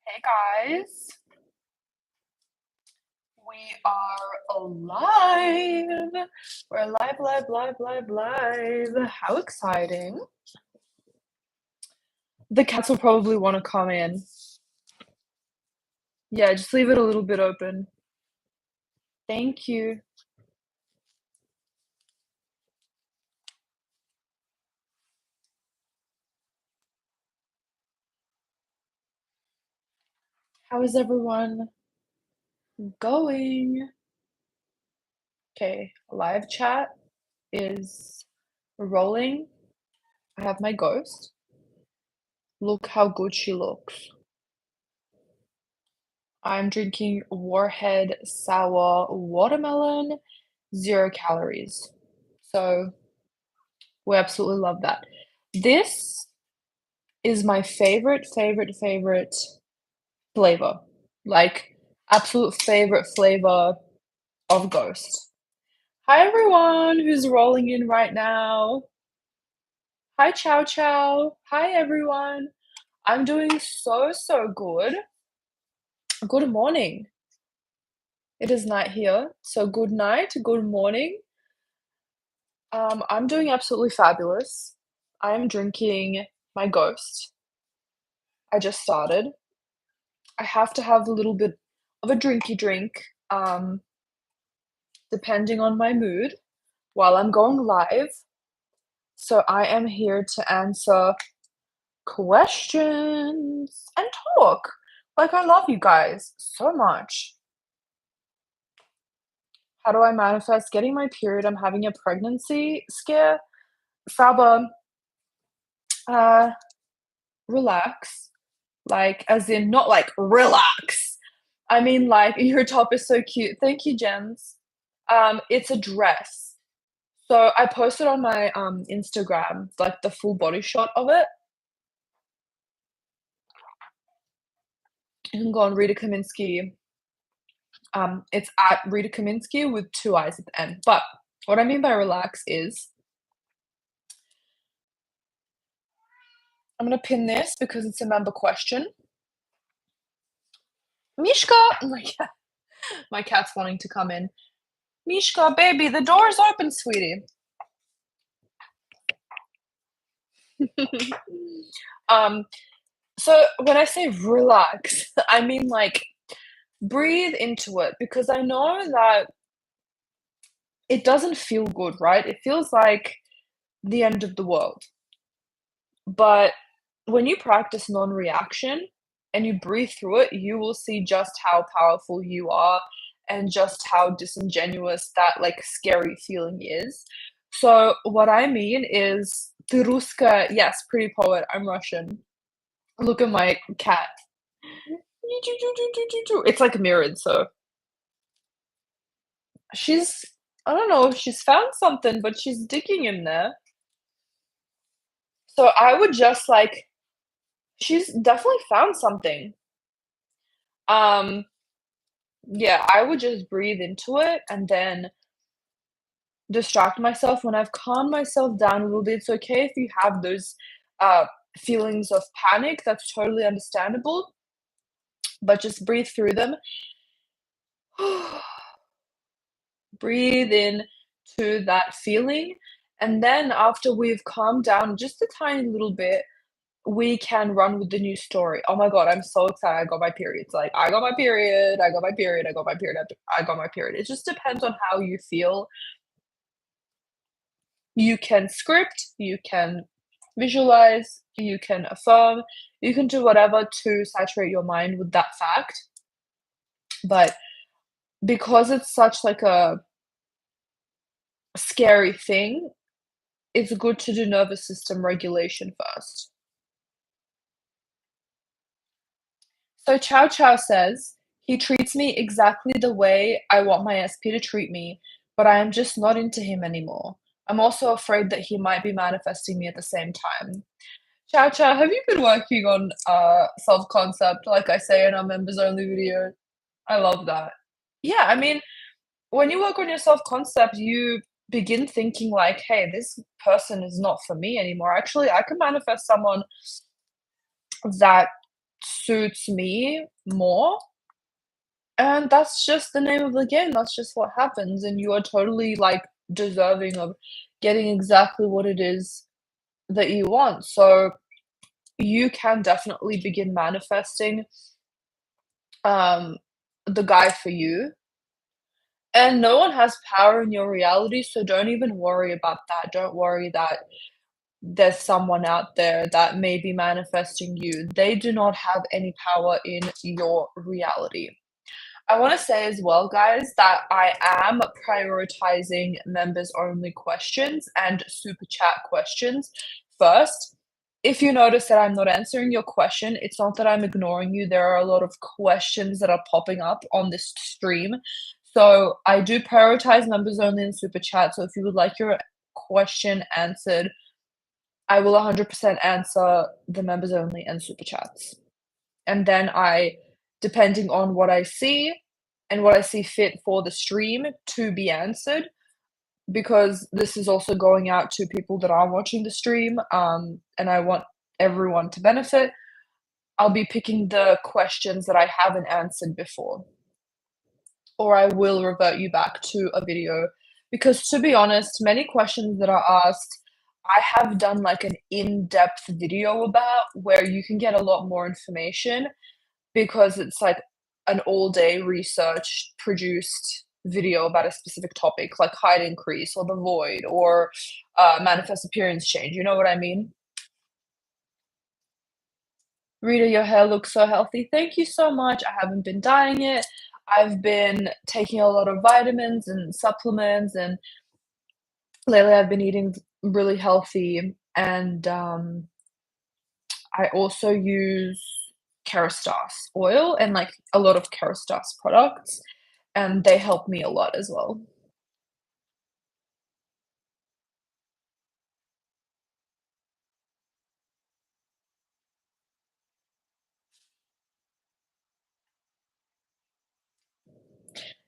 Hey guys, we are alive. We're live, live, live, live, live. How exciting. The cats will probably want to come in. Yeah, just leave it a little bit open. Thank you. How is everyone going? Okay, live chat is rolling. I have my ghost. Look how good she looks. I'm drinking Warhead Sour Watermelon, 0 calories. So we absolutely love that. This is my favorite flavor. Like, absolute favorite flavor of Ghost. Hi, everyone who's rolling in right now. Hi, Chow Chow. Hi, everyone. I'm doing so good. Good morning. It is night here, so good night, good morning. I'm doing absolutely fabulous. I am drinking my Ghost. I just started. I have to have a little bit of a drinky drink, um, depending on my mood, while I'm going live. So I am here to answer questions and talk. Like, I love you guys so much. How do I manifest getting my period? I'm having a pregnancy scare. Saba, uh, relax. Like, as in, not like relax. I mean, like, your top is so cute. Thank you, Jens. It's a dress. So I posted on my, Instagram, like, the full body shot of it. You can go on Rita Kaminski. It's at Rita Kaminski with 2 I's at the end. But what I mean by relax is I'm gonna pin this because it's a member question. Mishka! My cat's wanting to come in. Mishka, baby, the door's open, sweetie. Um, so when I say relax, I mean, like, breathe into it because I know that it doesn't feel good, right? It feels like the end of the world. But when you practice non-reaction and you breathe through it, you will see just how powerful you are and just how disingenuous that, like, scary feeling is. So what I mean is "Ты русская" yes, pretty poet, I'm Russian. Look at my cat. It's, like, mirrored, so she's I don't know if she's found something, but she's digging in there. So I would just, like she's definitely found something. Um, yeah, I would just breathe into it and then distract myself. When I've calmed myself down a little bit, it's okay if you have those, uh, feelings of panic, that's totally understandable, but just breathe through them. Breathe in to that feeling, and then after we've calmed down just a tiny little bit, we can run with the new story. Oh my god, I'm so excited I got my period. It's like, I got my period, I got my period, I got my period, I got my period. It just depends on how you feel. You can script, you can visualize, you can affirm, you can do whatever to saturate your mind with that fact. But because it's such like a scary thing, it's good to do nervous system regulation first. So Chow Chow says, he treats me exactly the way I want my SP to treat me, but I am just not into him anymore. I'm also afraid that he might be manifesting me at the same time. Chow Chow, have you been working on self-concept like I say in our members only video? I love that. Yeah, I mean, when you work on your self-concept, you begin thinking like, hey, this person is not for me anymore. Actually, I can manifest someone that suits me more, and that's just the name of the game, that's just what happens, and you are totally, like, deserving of getting exactly what it is that you want, so you can definitely begin manifesting, um, the guy for you, and no one has power in your reality, so don't even worry about that, don't worry that there's someone out there that may be manifesting you. They do not have any power in your reality. I want to say as well, guys, that I am prioritizing members only questions and super chat questions first. If you notice that I'm not answering your question, it's not that I'm ignoring you. There are a lot of questions that are popping up on this stream. So I do prioritize members only and super chat. So if you would like your question answered, I will 100% answer the members only and super chats. And then depending on what I see and what I see fit for the stream to be answered, because this is also going out to people that are watching the stream, and I want everyone to benefit, I'll be picking the questions that I haven't answered before, or I will revert you back to a video. Because to be honest, many questions that are asked, I have done like an in-depth video about where you can get a lot more information because it's like an all-day research produced video about a specific topic, like height increase or the void or manifest appearance change. You know what I mean? Rita, your hair looks so healthy. Thank you so much. I haven't been dyeing it. I've been taking a lot of vitamins and supplements, and lately I've been eating really healthy. And I also use Kerastase oil and like a lot of Kerastase products, and they help me a lot as well.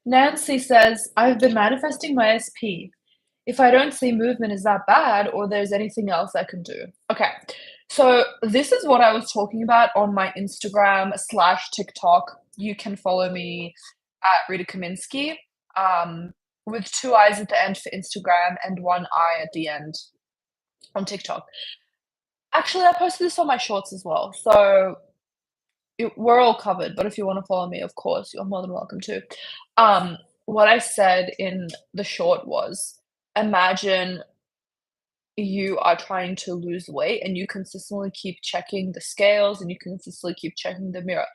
Nancy says, I've been manifesting my SP. If I don't see movement, is that bad, or there's anything else I can do? Okay, so this is what I was talking about on my Instagram slash TikTok. You can follow me at Rita Kaminski, with two eyes at the end for Instagram and one eye at the end on TikTok. Actually, I posted this on my shorts as well, so we're all covered. But if you want to follow me, of course, you're more than welcome to. Um, what I said in the short was, imagine you are trying to lose weight and you consistently keep checking the scales and you consistently keep checking the mirror.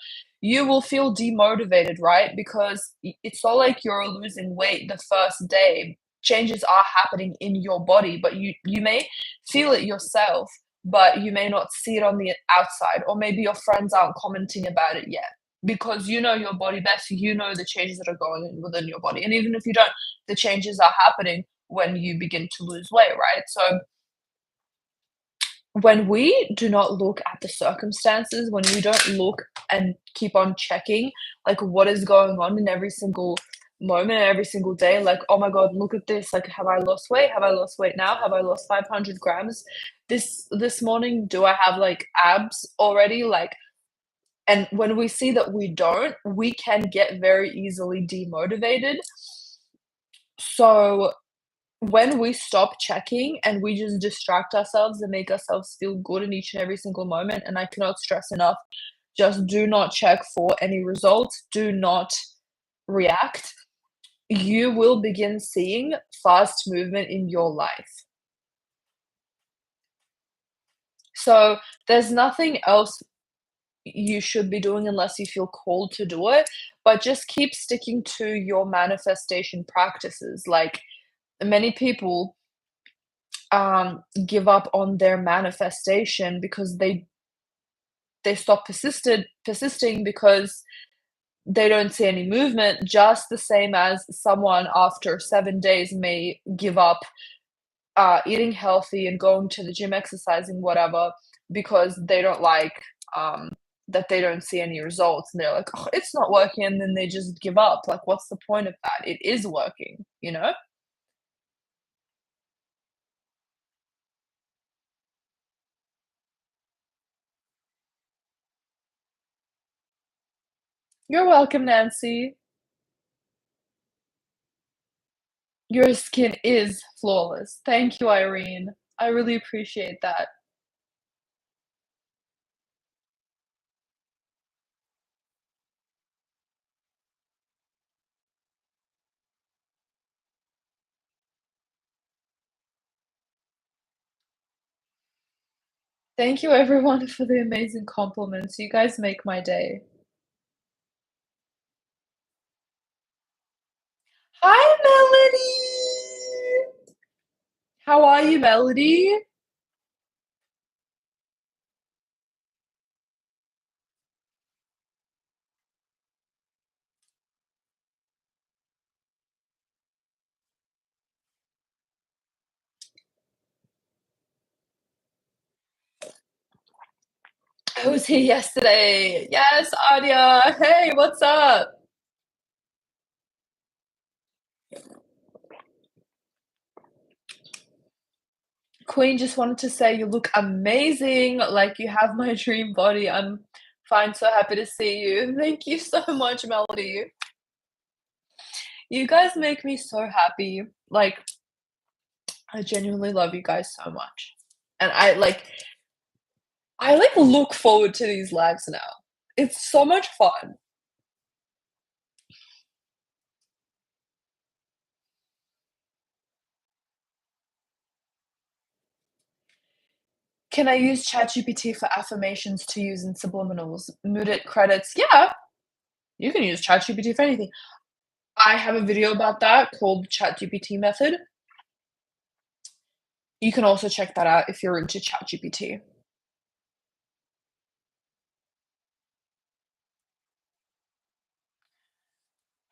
You will feel demotivated, right? Because it's not like you're losing weight the first day. Changes are happening in your body, but you may feel it yourself, but you may not see it on the outside, or maybe your friends aren't commenting about it yet because you know your body best. You know the changes that are going on within your body, and even if you don't, the changes are happening when you begin to lose weight, right? So when we do not look at the circumstances, when we don't look and keep on checking, like, what is going on in every single moment, every single day, like, "Oh my god, look at this, like, have I lost weight? Have I lost weight now? Have I lost 500 grams this morning? Do I have, like, abs already?" Like, and when we see that we don't, we can get very easily demotivated. So when we stop checking and we just distract ourselves and make ourselves feel good in each and every single moment, and I cannot stress enough, just do not check for any results, do not react. You will begin seeing fast movement in your life. So there's nothing else you should be doing unless you feel called to do it, but just keep sticking to your manifestation practices. Like, many people give up on their manifestation because they stop persisting because they don't see any movement, just the same as someone after 7 days may give up eating healthy and going to the gym, exercising, whatever, because they don't like that they don't see any results, and they're like, oh, it's not working, and then they just give up. Like, what's the point of that? It is working, you know? You're welcome, Nancy. Your skin is flawless. Thank you, Irene. I really appreciate that. Thank you, everyone, for the amazing compliments. You guys make my day. Hi, Melody! How are you, Melody? I was here yesterday. Yes, Adia. Hey, what's up? Queen just wanted to say you look amazing, like you have my dream body. I'm fine, so happy to see you. Thank you so much, Melody. You guys make me so happy. Like, I genuinely love you guys so much. And I look forward to these lives now. It's so much fun. Can I use ChatGPT for affirmations to use in subliminals? Mood it credits. Yeah, you can use ChatGPT for anything. I have a video about that called ChatGPT method. You can also check that out if you're into ChatGPT.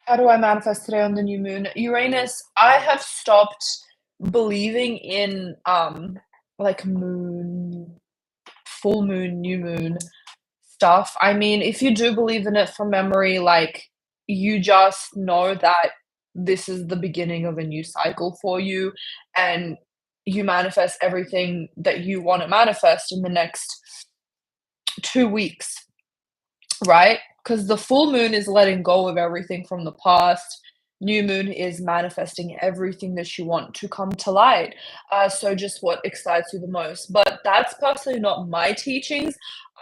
How do I manifest today on the new moon? Uranus, I have stopped believing in like moon, full moon, new moon stuff. I mean, if you do believe in it from memory, like you just know that this is the beginning of a new cycle for you and you manifest everything that you want to manifest in the next 2 weeks. Right? Because the full moon is letting go of everything from the past. New moon is manifesting everything that you want to come to light. So just what excites you the most. But that's personally not my teachings.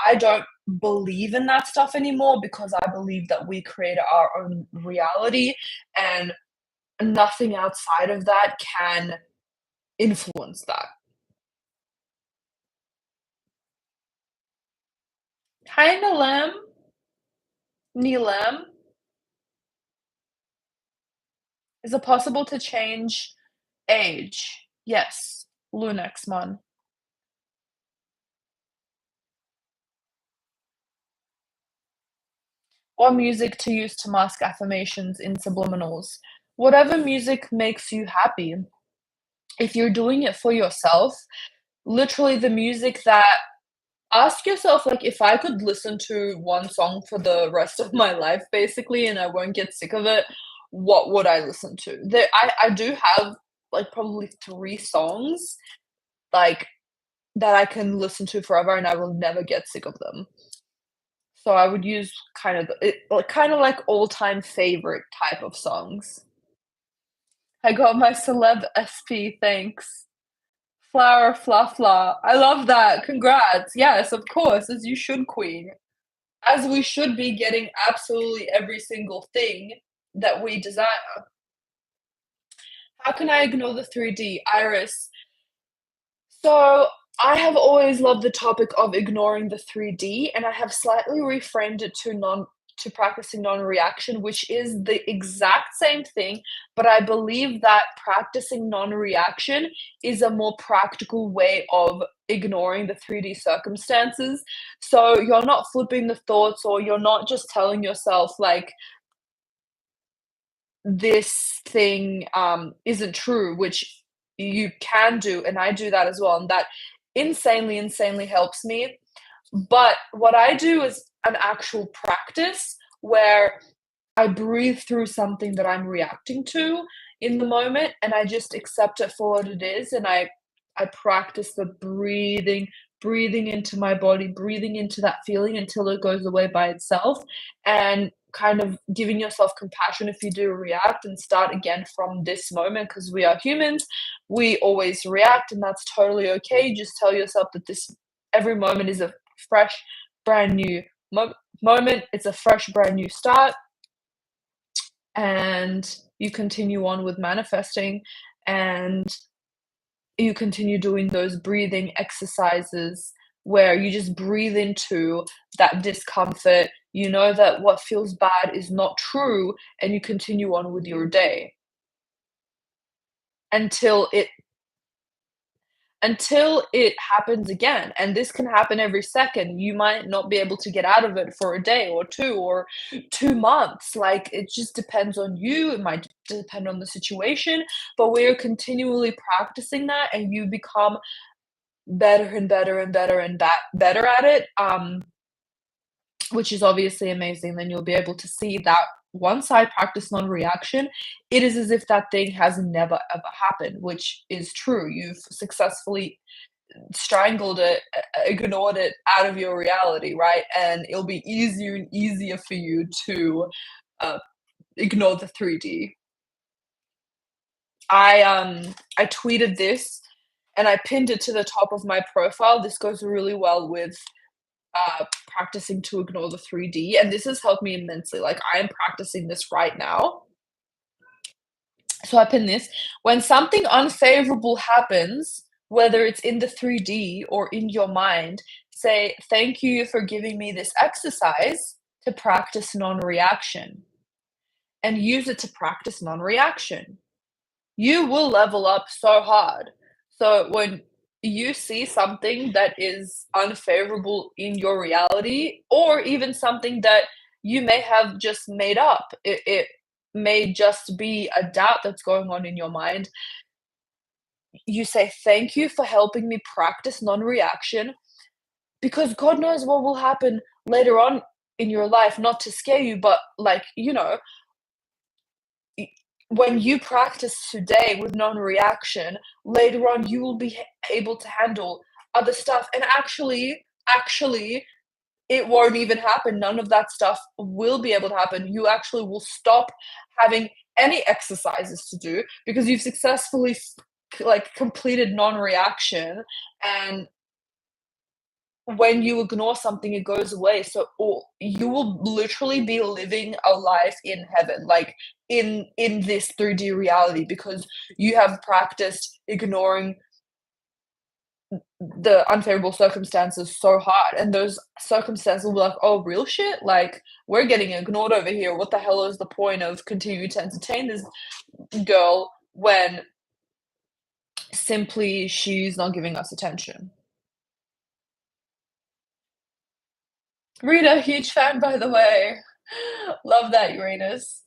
I don't believe in that stuff anymore because I believe that we create our own reality and nothing outside of that can influence that. Hi, Nalem. Neelam. Is it possible to change age? Yes. Lunexmon. Or music to use to mask affirmations in subliminals. Whatever music makes you happy. If you're doing it for yourself, literally the music that ask yourself, like, if I could listen to one song for the rest of my life, basically, and I won't get sick of it, what would I listen to? I do have like probably 3 songs like that I can listen to forever and I will never get sick of them. So I would use kind of it like kinda like all-time favorite type of songs. I got my celeb SP, thanks. Flower Fla Fla. I love that, congrats. Yes, of course, as you should, queen. As we should be getting absolutely every single thing that we desire. How can I ignore the 3D? Iris, so I have always loved the topic of ignoring the 3D, and I have slightly reframed it to practicing non-reaction, which is the exact same thing, but I believe that practicing non-reaction is a more practical way of ignoring the 3D circumstances. So you're not flipping the thoughts or you're not just telling yourself like this thing isn't true, which you can do, and I do that as well, and that insanely helps me. But what I do is an actual practice where I breathe through something that I'm reacting to in the moment, and I just accept it for what it is, and I practice the breathing into my body, breathing into that feeling until it goes away by itself, and kind of giving yourself compassion if you do react and start again from this moment because we are humans. We always react, and that's totally okay. Just tell yourself that this every moment is a fresh, brand new moment. It's a fresh, brand new start, and you continue on with manifesting, and you continue doing those breathing exercises where you just breathe into that discomfort. You know that what feels bad is not true, and you continue on with your day until it happens again. And this can happen every second. You might not be able to get out of it for a day or 2 or 2 months. Like, it just depends on you. It might depend on the situation, but we're continually practicing that, and you become better and better and better and better at it, which is obviously amazing. Then you'll be able to see that once I practice non-reaction, it is as if that thing has never ever happened, which is true. You've successfully strangled it, ignored it out of your reality, right? And it'll be easier and easier for you to uh, ignore the 3D. I tweeted this and I pinned it to the top of my profile. This goes really well with practicing to ignore the 3D, and this has helped me immensely. Like, I am practicing this right now. So I pin this. When something unfavorable happens, whether it's in the 3D or in your mind, say, "Thank you for giving me this exercise to practice non reaction," and use it to practice non reaction. You will level up so hard. So when you see something that is unfavorable in your reality, or even something that you may have just made up, it may just be a doubt that's going on in your mind. You say, "Thank you for helping me practice non reaction," because God knows what will happen later on in your life, not to scare you, but like, y- when you practice today with non-reaction, later on you will be able to handle other stuff. And actually, it won't even happen. None of that stuff will be able to happen. You actually will stop having any exercises to do because you've successfully like completed non-reaction, and when you ignore something, it goes away. So you will literally be living a life in heaven, like in this 3D reality, because you have practiced ignoring the unfavorable circumstances so hard. And those circumstances will be like, "Oh, real shit? Like, we're getting ignored over here. What the hell is the point of continuing to entertain this girl when simply she's not giving us attention?" Rita, huge fan, by the way. Love that, Uranus.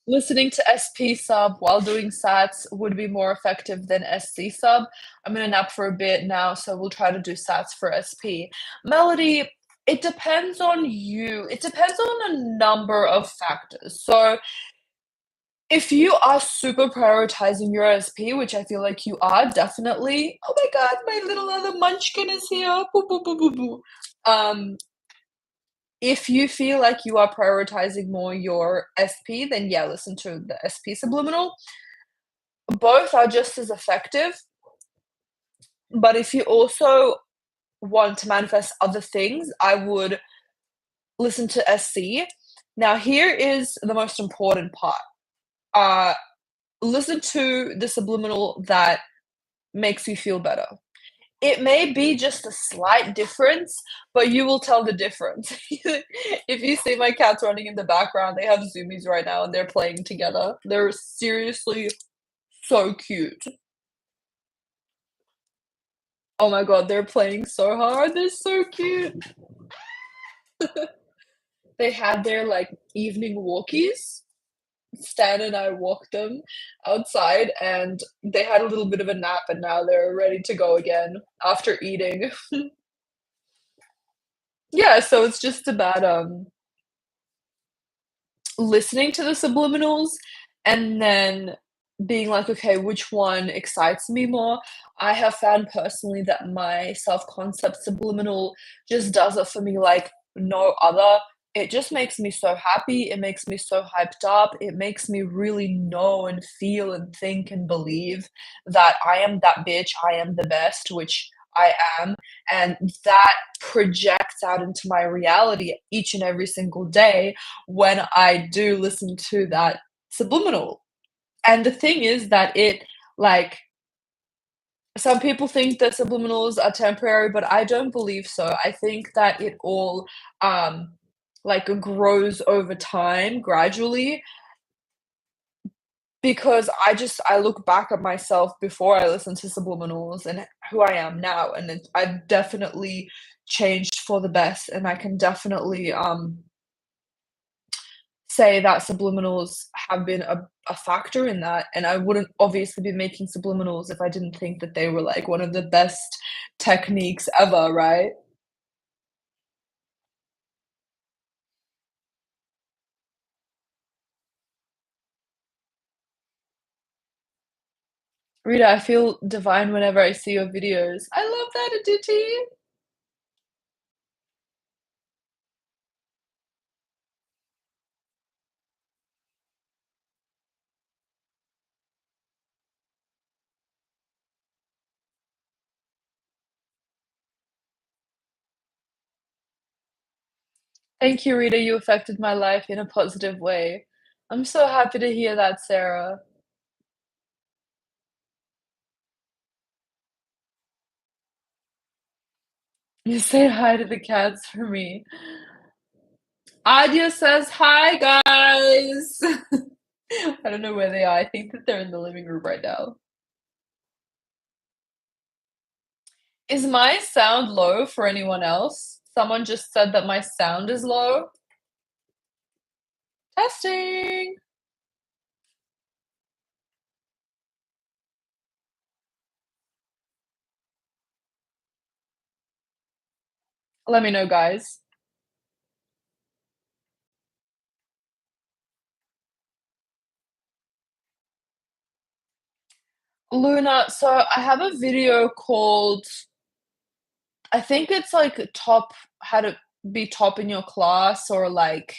Listening to SP sub while doing sats would be more effective than SC sub. I'm gonna nap for a bit now, so we'll try to do sats for SP. Melody, it depends on you. It depends on a number of factors. So if you are super prioritizing your SP, which I feel like you are, definitely. Oh my god, my little other munchkin is here. Boo, boo, boo, boo, boo. If you feel like you are prioritizing more your SP, then yeah, listen to the SP Subliminal. Both are just as effective, but if you also want to manifest other things, I would listen to SC. Now, here is the most important part. Uh, Listen to the subliminal that makes you feel better. It may be just a slight difference, but you will tell the difference. If you see my cats running in the background, they have zoomies right now and they're playing together. They're seriously so cute. Oh my god, they're playing so hard. They're so cute. They had their like evening walkies. Stan and I walked them outside and they had a little bit of a nap and now they're ready to go again after eating. Yeah, so it's just about listening to the subliminals and then being like, "Okay, which one excites me more?" I have found personally that my self-concept subliminal just does it for me like no other. It just makes me so happy, it makes me so hyped up, it makes me really know and feel and think and believe that I am that bitch, I am the best, which I am, and that projects out into my reality each and every single day when I do listen to that subliminal. And the thing is that like, some people think that subliminals are temporary, but I don't believe so. I think that it all, like, grows over time gradually because I look back at myself before I listened to subliminals and who I am now, and I've definitely changed for the best, and I can definitely, say that subliminals have been a factor in that, and I wouldn't obviously be making subliminals if I didn't think that they were, like, one of the best techniques ever, right? Rita, I feel divine whenever I see your videos. I love that, Aditi. Thank you, Rita, you affected my life in a positive way. I'm so happy to hear that, Sarah. You say hi to the cats for me. Adia says, "Hi, guys." I don't know where they are. I think that they're in the living room right now. Is my sound low for anyone else? Someone just said that my sound is low. Testing. Let me know, guys. Luna, so I have a video called I think it's like top how to be top in your class or like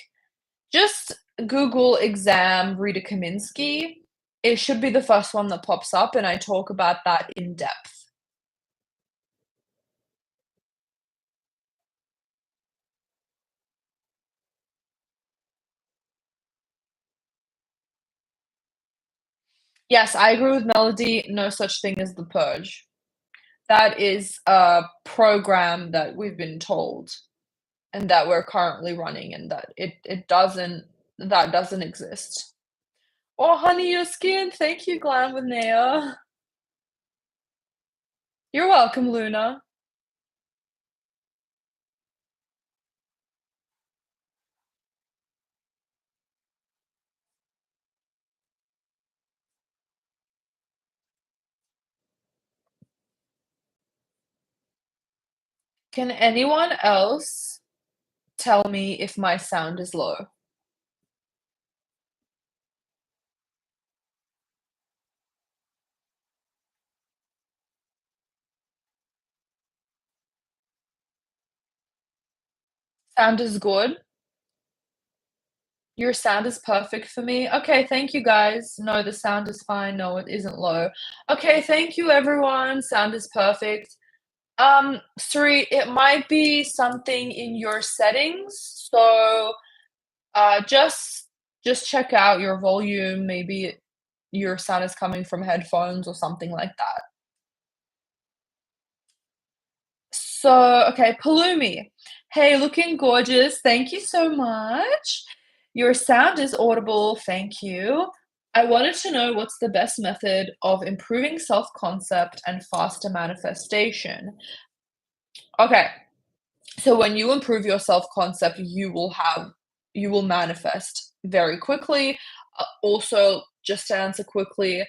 just Google exam Rita Kaminski. It should be the first one that pops up, and I talk about that in depth. Yes, I agree with Melody, no such thing as the purge. That is a program that we've been told and that we're currently running and that it doesn't that doesn't exist. Oh, honey, your skin. Thank you, Glam with Naya. You're welcome, Luna. Can anyone else tell me if my sound is low? Sound is good? Your sound is perfect for me? Okay, thank you, guys. No, the sound is fine. No, it isn't low. Okay, thank you, everyone. Sound is perfect. Sri, it might be something in your settings, so, just check out your volume, maybe your sound is coming from headphones or something like that. So, okay, Palumi. Hey, looking gorgeous. Thank you so much. Your sound is audible. Thank you. I wanted to know what's the best method of improving self-concept and faster manifestation. Okay, so when you improve your self-concept, you will manifest very quickly. Also, just to answer quickly,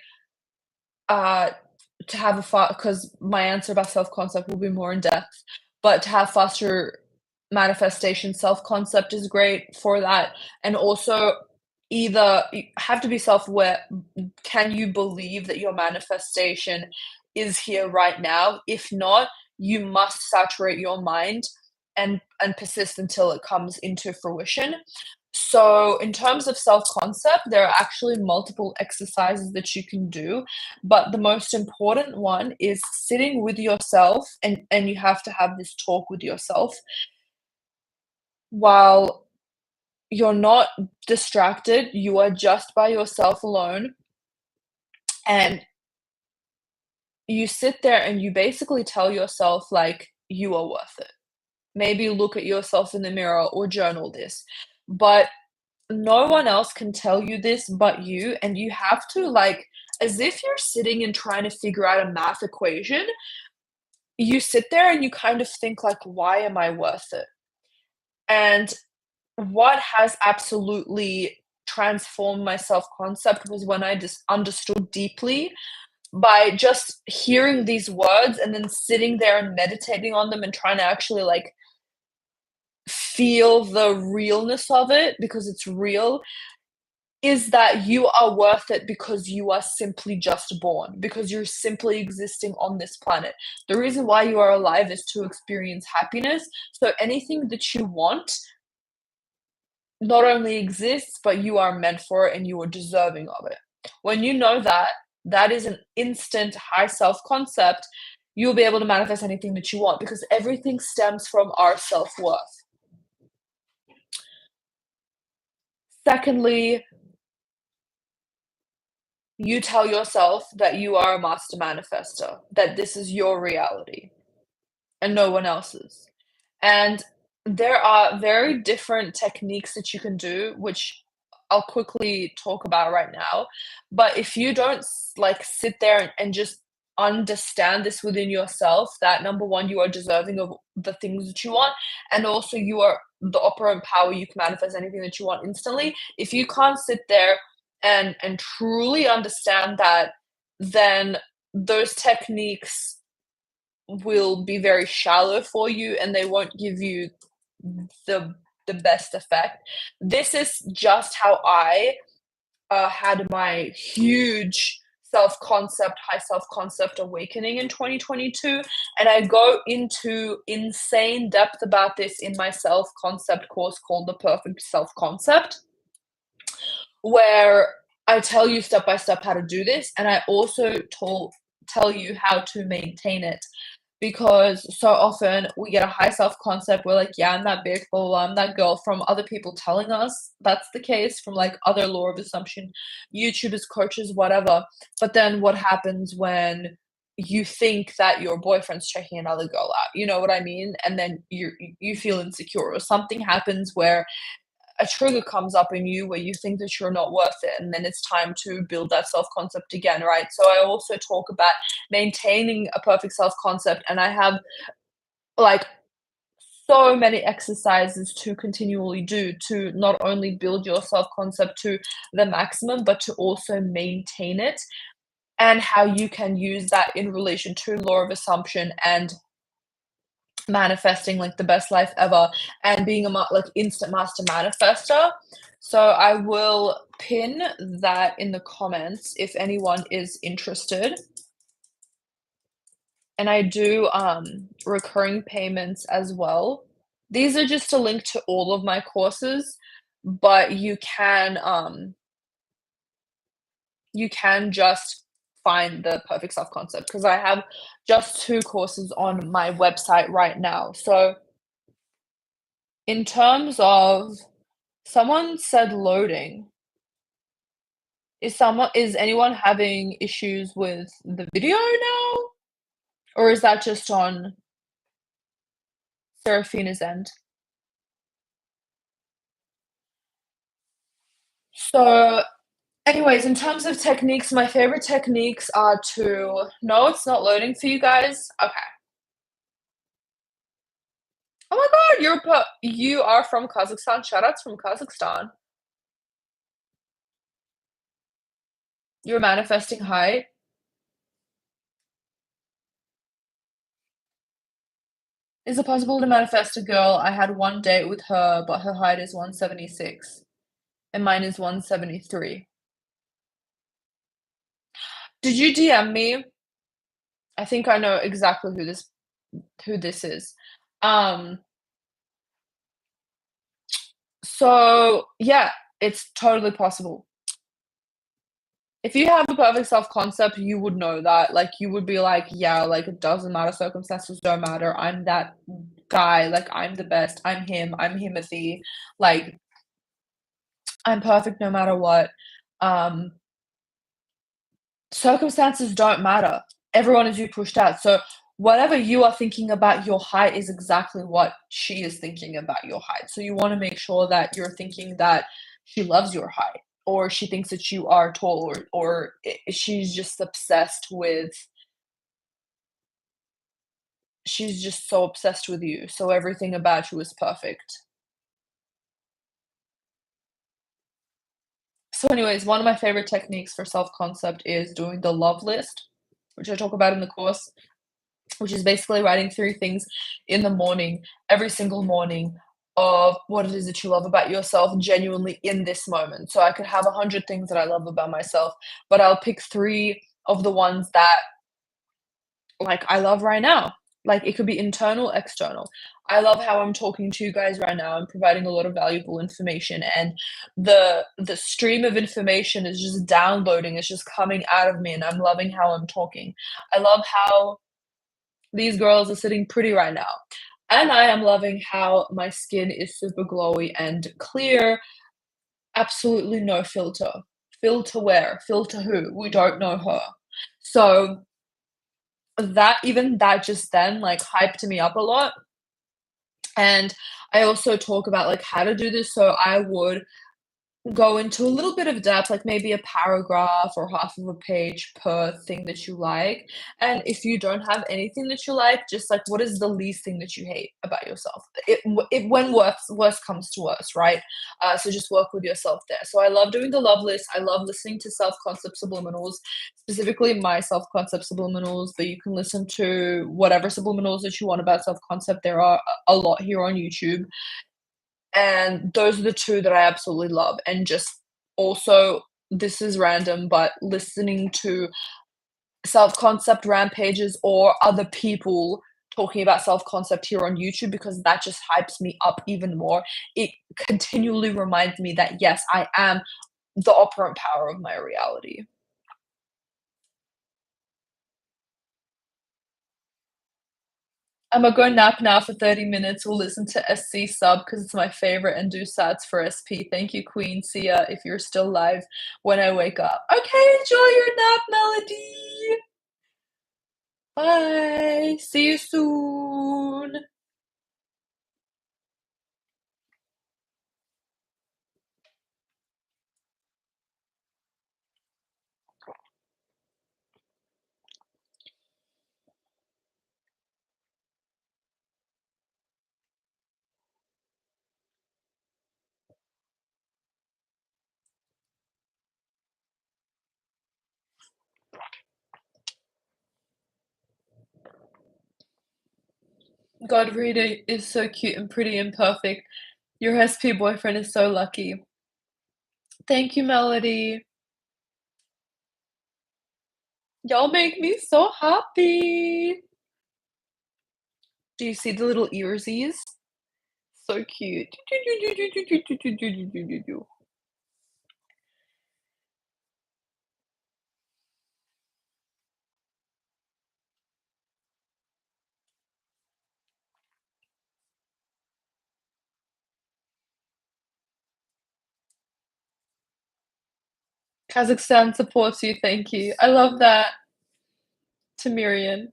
uh, to have a because my answer about self-concept will be more in depth, but to have faster manifestation, self-concept is great for that, and also either you have to be self-aware. Can you believe that your manifestation is here right now? If not, you must saturate your mind and persist until it comes into fruition. So, in terms of self-concept, there are actually multiple exercises that you can do, but the most important one is sitting with yourself, and you have to have this talk with yourself while you're not distracted, you are just by yourself alone, and you sit there and you basically tell yourself, like, you are worth it. Maybe look at yourself in the mirror or journal this, but no one else can tell you this but you, and you have to, like, as if you're sitting and trying to figure out a math equation, you sit there and you kind of think, like, "Why am I worth it?" And what has absolutely transformed my self-concept was when I just understood deeply by just hearing these words and then sitting there and meditating on them and trying to actually, like, feel the realness of it because it's real, is that you are worth it because you are simply just born, because you're simply existing on this planet. The reason why you are alive is to experience happiness, so anything that you want not only exists, but you are meant for it and you are deserving of it. When you know that, that is an instant high self-concept, you'll be able to manifest anything that you want because everything stems from our self-worth. Secondly, you tell yourself that you are a master manifester, that this is your reality and no one else's. And there are very different techniques that you can do, which I'll quickly talk about right now. But if you don't like sit there and just understand this within yourself, that number one, you are deserving of the things that you want, and also you are the operant power, you can manifest anything that you want instantly. If you can't sit there and truly understand that, then those techniques will be very shallow for you and they won't give you the the best effect. This is just how I had my huge high self-concept awakening in 2022, and I go into insane depth about this in my self-concept course called The Perfect Self-Concept, where I tell you step by step how to do this, and I also tell you how to maintain it. Because so often we get a high self-concept, we're like, "Yeah, I'm that big, blah, blah, blah, I'm that girl," from other people telling us that's the case, from, like, other law of assumption, YouTubers, coaches, whatever. But then what happens when you think that your boyfriend's checking another girl out, you know what I mean? And then you feel insecure or something happens where a trigger comes up in you where you think that you're not worth it, and then it's time to build that self-concept again, right? So I also talk about maintaining a perfect self-concept, and I have, like, so many exercises to continually do to not only build your self-concept to the maximum, but to also maintain it, and how you can use that in relation to law of assumption and manifesting like the best life ever and being a like instant master manifester. So I will pin that in the comments if anyone is interested. And I do recurring payments as well. These are just a link to all of my courses, but you can just find the perfect self concept because I have just 2 courses on my website right now. So in terms of someone said loading. Is anyone having issues with the video now? Or is that just on Seraphina's end? So, anyways, in terms of techniques, my favorite techniques are to no, it's not loading for you guys? Okay. Oh my god, you are from Kazakhstan? Shoutouts from Kazakhstan. You're manifesting height. Is it possible to manifest a girl? I had one date with her, but her height is 176. and mine is 173. Did you DM me? I think I know exactly who this is. Um, so yeah, it's totally possible. If you have a perfect self-concept, you would know that, like, you would be like, "Yeah, like, it doesn't matter, circumstances don't matter, I'm that guy, like, I'm the best, I'm him, I'm Himothy, like, I'm perfect no matter what." Um, Circumstances don't matter. Everyone is you pushed out, so whatever you are thinking about your height is exactly what she is thinking about your height, so you wanna make sure that you're thinking that she loves your height, or she thinks that you are tall, or she's just obsessed with she's just so obsessed with you, so everything about you is perfect. So anyways, one of my favorite techniques for self-concept is doing the love list, which I talk about in the course, which is basically writing 3 things in the morning, every single morning, of what it is that you love about yourself genuinely in this moment. So I could have 100 things that I love about myself, but I'll pick 3 of the ones that, like, I love right now. Like, it could be internal, external. I love how I'm talking to you guys right now. I'm providing a lot of valuable information, and the stream of information is just downloading, it's just coming out of me, and I'm loving how I'm talking. I love how these girls are sitting pretty right now. And I am loving how my skin is super glowy and clear, absolutely no filter. Filter where? Filter who? We don't know her. So that just then, like, hyped me up a lot, and I also talk about, like, how to do this, so I would go into a little bit of depth, like maybe a paragraph or half of a page per thing that you like. And if you don't have anything that you like, just like what is the least thing that you hate about yourself? It when worst comes to worst, right? So just work with yourself there. So I love doing the love list. I love listening to self concept subliminals, specifically my self concept subliminals. But you can listen to whatever subliminals that you want about self concept. There are a lot here on YouTube, and those are the 2 that I absolutely love, and just also, this is random, but listening to self-concept rampages or other people talking about self-concept here on YouTube, because that just hypes me up even more. It continually reminds me that, yes, I am the operant power of my reality. Imma go nap now for 30 minutes. We'll listen to SC Sub because it's my favorite, and do sats for SP. Thank you, queen. See ya if you're still live when I wake up. Okay, enjoy your nap, Melody. Bye. See you soon. God, Rita is so cute and pretty and perfect. Your SP boyfriend is so lucky. Thank you, Melody. Y'all make me so happy. Do you see the little earsies? So cute. Kazakhstan supports you, thank you. I love that. To Miriam.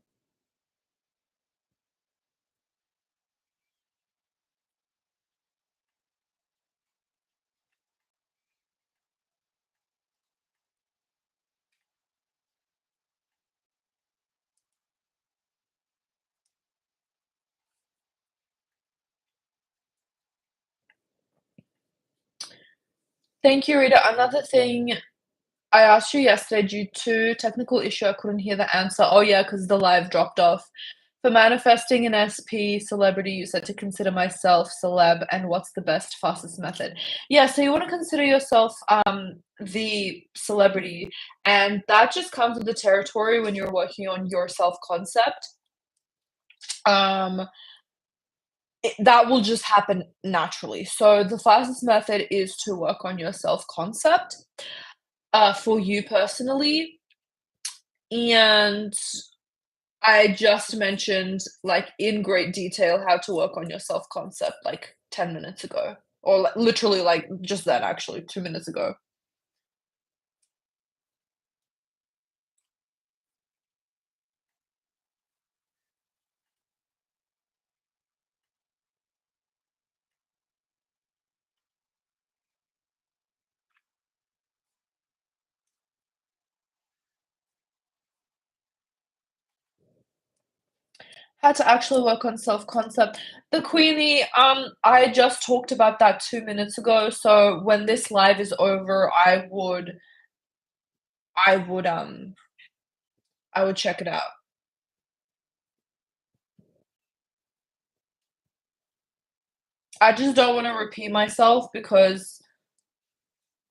Thank you, Rita. Another thing I asked you yesterday, due to technical issue, I couldn't hear the answer. Oh, yeah, because the live dropped off. For manifesting an SP celebrity, you said to consider myself celeb, and what's the best, fastest method? Yeah, so you want to consider yourself the celebrity, and that just comes with the territory when you're working on your self concept. Um, that will just happen naturally. So the fastest method is to work on your self concept for you personally, and I just mentioned, like, in great detail how to work on your self-concept, like, 10 minutes ago, or, literally, like, just then, actually, 2 minutes ago. How to actually work on self-concept. The Queenie, I just talked about that 2 minutes ago, so when this live is over, I would, um I would check it out. I just don't wanna repeat myself because,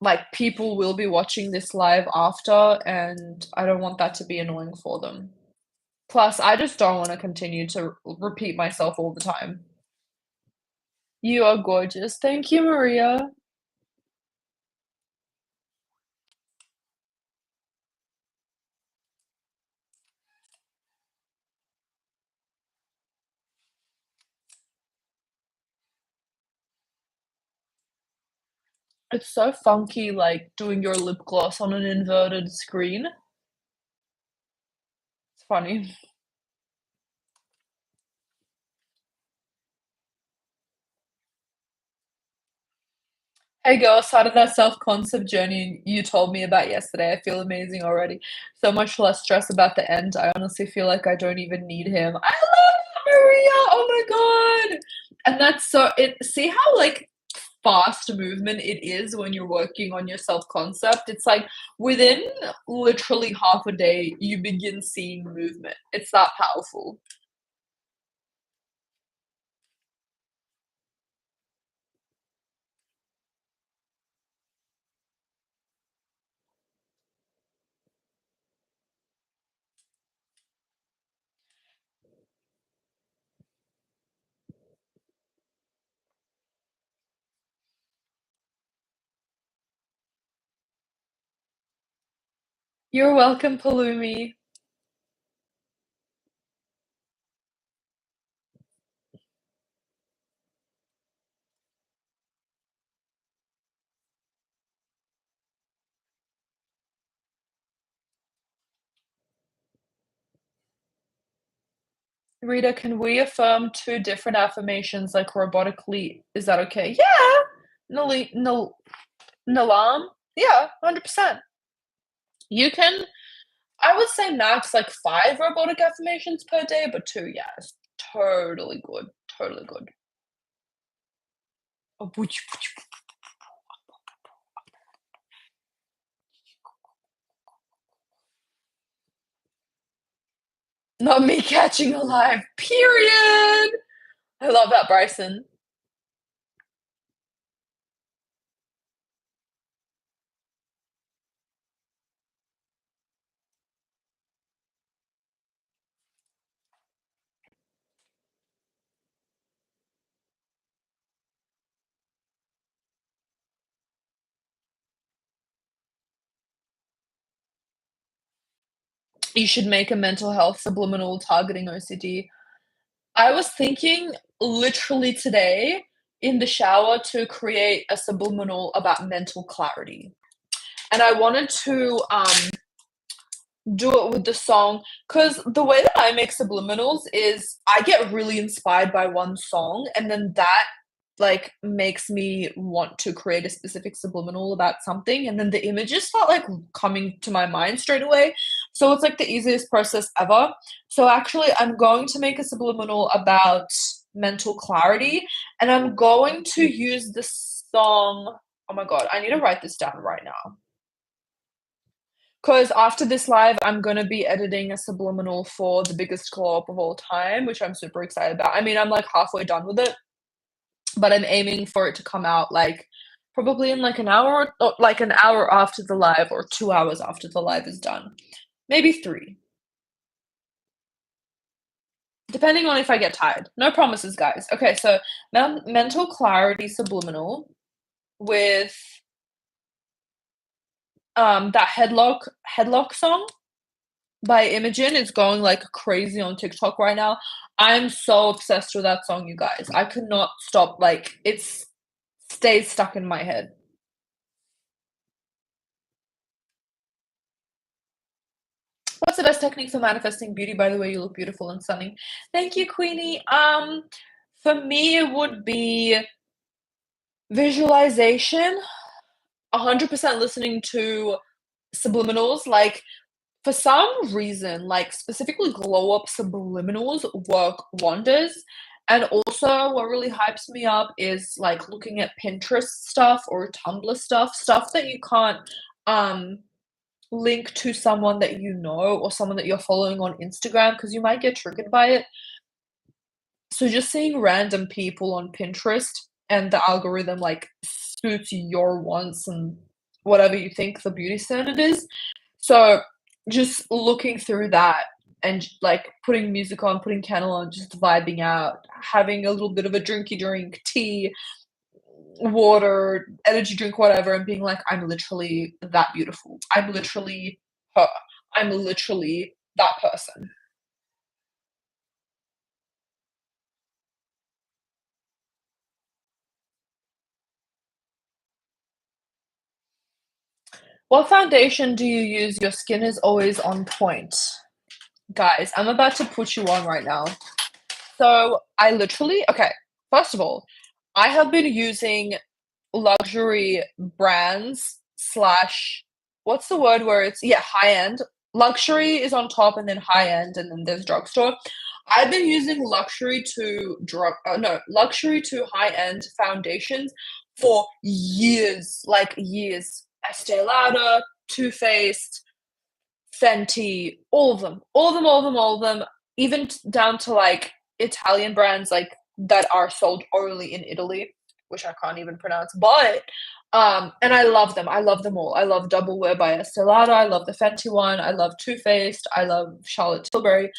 like, people will be watching this live after, and I don't want that to be annoying for them. Plus, I just don't wanna continue to repeat myself all the time. You are gorgeous. Thank you, Maria. It's so funky, like, doing your lip gloss on an inverted screen. It's funny. Hey girl, started that self-concept journey you told me about yesterday. I feel amazing already. So much less stress about the end. I honestly feel like I don't even need him. I love Maria. Oh my god. And that's so it see how like fast movement it is when you're working on your self-concept. It's like within literally half a day you begin seeing movement. It's that powerful. You're welcome, Palumi. Rita, can we affirm two different affirmations like robotically? Is that okay? Yeah. Nali Nal Nalam? Yeah, 100%. You can I would say max like 5 robotic affirmations per day, but 2, yeah, is totally good, totally good. Oh, not me catching alive, period. I love that, Bryson. You should make a mental health subliminal targeting OCD. I was thinking literally today in the shower to create a subliminal about mental clarity. And I wanted to do it with the song because the way that I make subliminals is I get really inspired by one song and then that like makes me want to create a specific subliminal about something and then the images start like coming to my mind straight away. So it's like the easiest process ever. So actually I'm going to make a subliminal about mental clarity and I'm going to use the song. Oh my god, I need to write this down right now. 'Cause after this live, I'm gonna be editing a Subliminal for the biggest glow up of all time, which I'm super excited about. I mean, I'm, like, halfway done with it, but I'm aiming for it to come out, like, probably in, like, an hour or like, an hour after the live or 2 hours after the live is done. Maybe 3, depending on if I get tired. No promises, guys. Okay, so Mental Clarity Subliminal with, that Headlock song by Imogen is going like crazy on TikTok right now. I'm so obsessed with that song, you guys. I could not stop, like, it's stays stuck in my head. What's the best technique for manifesting beauty? By the way, you look beautiful and stunning. Thank you, Queenie. For me, it would be visualization, 100% listening to subliminals, like, for some reason, like, specifically glow up subliminals work wonders, and also what really hypes me up is, like, looking at Pinterest stuff or Tumblr stuff that you can't, um, link to someone that you know or someone that you're following on Instagram because you might get triggered by it. So just seeing random people on Pinterest and the algorithm, like, suits your wants and whatever you think the beauty standard is. So, just looking through that and, like, putting music on, putting candle on, just vibing out, having a little bit of a drinky drink, tea, water, energy drink, whatever, and being like, "I'm literally that beautiful. I'm literally her. I'm literally that person." What foundation do you use? Your skin is always on point. Guys, I'm about to put you on right now. So, I literally okay, first of all, I have been using luxury brands slash what's the word where it's yeah, high end. Luxury is on top and then high end and then there's drugstore. I've been using luxury to high end foundations for years, like years. Estee Lauder, Too Faced, Fenty, all of them, all of them, all of them, all of them, even down to like Italian brands like that are sold only in Italy, which I can't even pronounce. But and I love them. I love them all. I love Double Wear by Estee Lauder. I love the Fenty one. I love Too Faced. I love Charlotte Tilbury.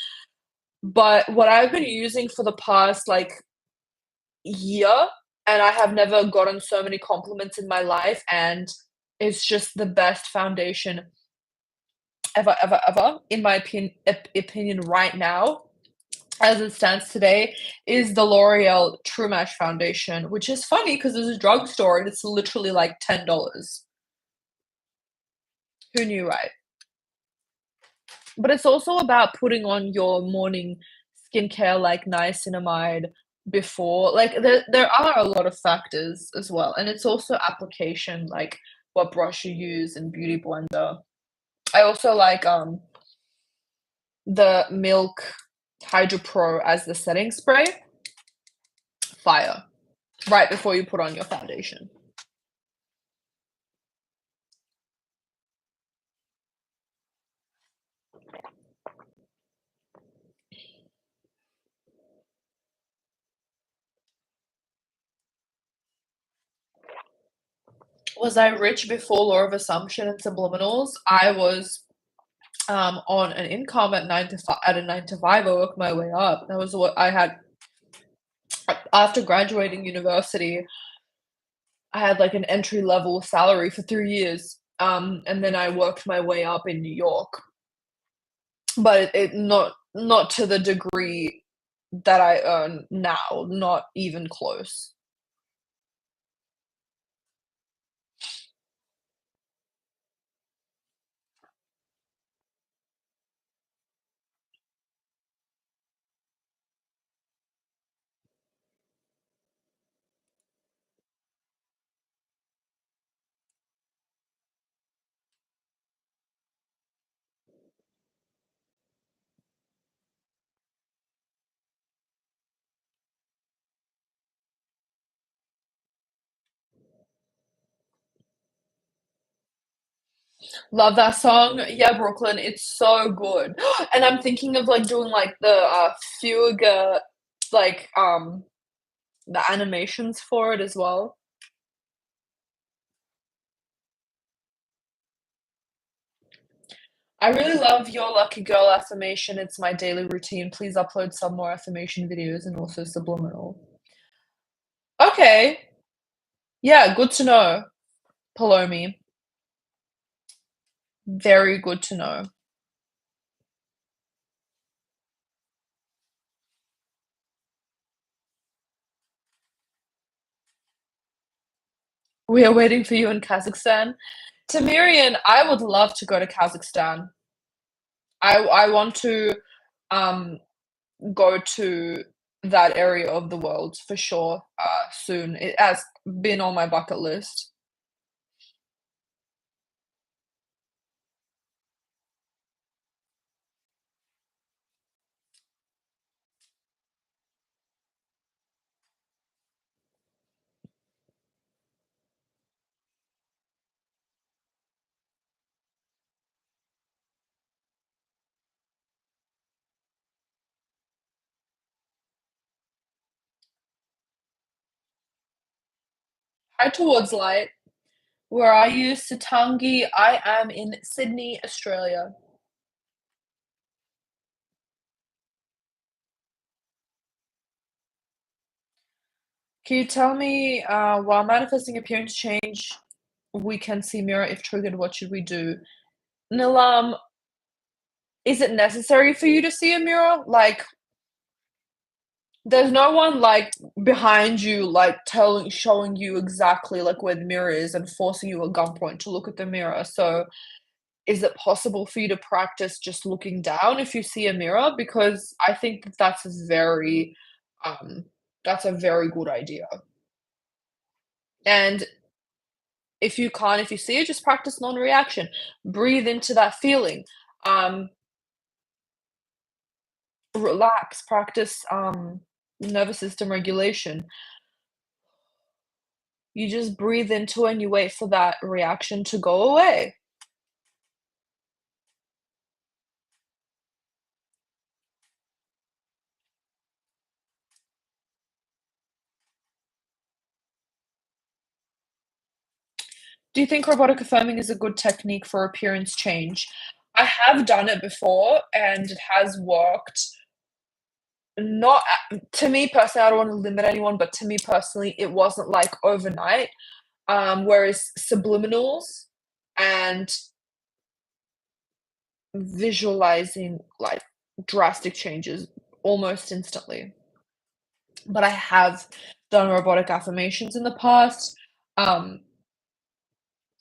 But what I've been using for the past like year, and I have never gotten so many compliments in my life, and it's just the best foundation ever, ever, ever, in my opinion right now, as it stands today, is the L'Oreal True Match Foundation, which is funny because there's a drugstore and it's literally like $10. Who knew, right? But it's also about putting on your morning skincare like niacinamide before. Like there are a lot of factors as well, and it's also application, like what brush you use and beauty blender. I also like the Milk Hydro Pro as the setting spray. Fire. Right before you put on your foundation. Was I rich before Law of Assumption and Subliminals? I was on an income at 9 to 5. At a 9 to 5, I worked my way up. That was what I had after graduating university. I had like an entry level salary for 3 years, and then I worked my way up in New York, but it not to the degree that I earn now, not even close. Love that song. Yeah, Brooklyn, it's so good. And I'm thinking of, like, doing, like, the, Fugue, like, the animations for it as well. I really love your lucky girl affirmation. It's my daily routine. Please upload some more affirmation videos and also Subliminal. Okay. Yeah, good to know, Palomi. Very good to know. We are waiting for you in Kazakhstan. Tamirian, I would love to go to Kazakhstan. I want to, um, go to that area of the world for sure, soon. It has been on my bucket list. Hi towards light. Where are you, Sitangi? I am in Sydney, Australia. Can you tell me, while manifesting appearance change, we can see mirror if triggered, what should we do? Nilam, is it necessary for you to see a mirror? Like, there's no one, like, behind you, like, telling showing you exactly, like, where the mirror is and forcing you at gunpoint to look at the mirror, so is it possible for you to practice just looking down if you see a mirror? Because I think that um, that's a very good idea. And if you see it, just practice non-reaction. Breathe into that feeling. Um, Relax, practice nervous system regulation. You just breathe into it and you wait for that reaction to go away. Do you think robotic affirming is a good technique for appearance change? I have done it before and it has worked. Not to me personally, I don't wanna limit anyone, but to me personally, it wasn't, like, overnight, whereas subliminals and visualizing, like, drastic changes almost instantly. But I have done robotic affirmations in the past. Um,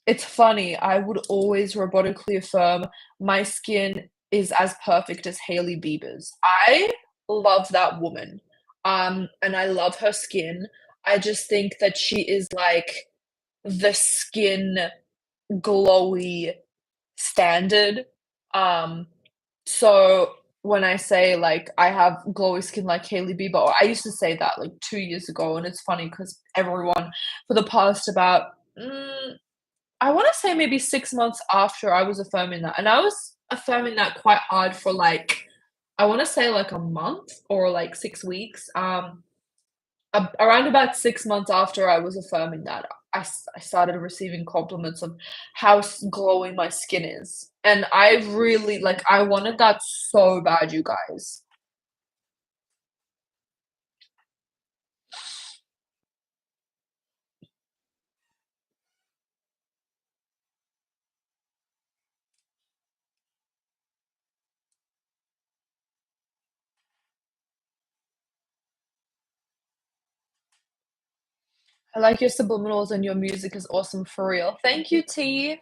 it's funny, I would always robotically affirm, "My skin is as perfect as Hailey Bieber's." I love that woman, and I love her skin. I just think that she is, like, the skin glowy standard. Um, so when I say, like, I have glowy skin like Hailey Bieber, or I used to say that, like, 2 years ago, and it's funny because everyone for the past about, I wanna say maybe 6 months after I was affirming that, and I was affirming that quite hard for, like, I wanna say, like, a month or, like, 6 weeks, around about 6 months after I was affirming that, I started receiving compliments of how glowing my skin is, and I really like, I wanted that so bad, you guys. I like your subliminals and your music is awesome for real. Thank you, T.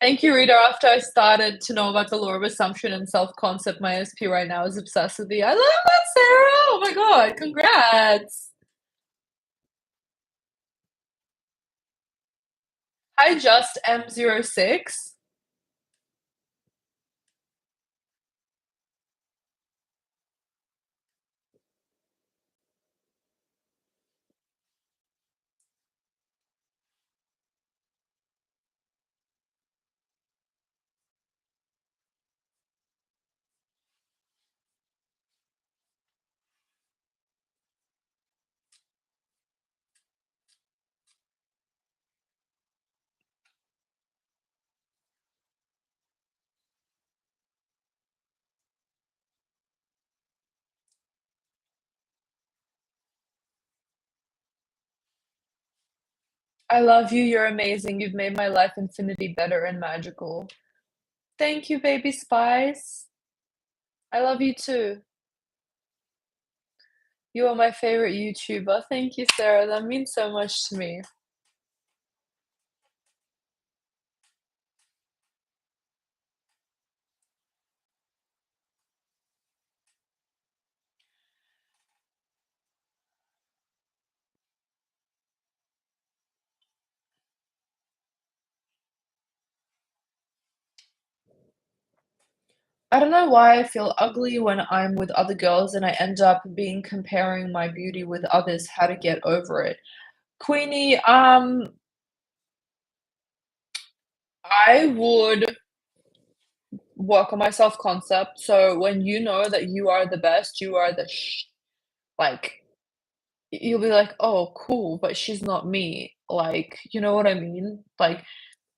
Thank you, Rita. After I started to know about the law of assumption and self-concept, my SP right now is obsessed with me. I love that, Sarah! Oh my god, congrats! Hi, just M06. I love you, you're amazing, you've made my life infinity better and magical. Thank you, baby spice. I love you too. You are my favorite YouTuber. Thank you, Sarah, that means so much to me. I don't know why I feel ugly when I'm with other girls and I end up being comparing my beauty with others, how to get over it. Queenie, I would work on my self-concept. So when you know that you are the best, you are the like you'll be like, "Oh, cool, but she's not me." Like, you know what I mean? Like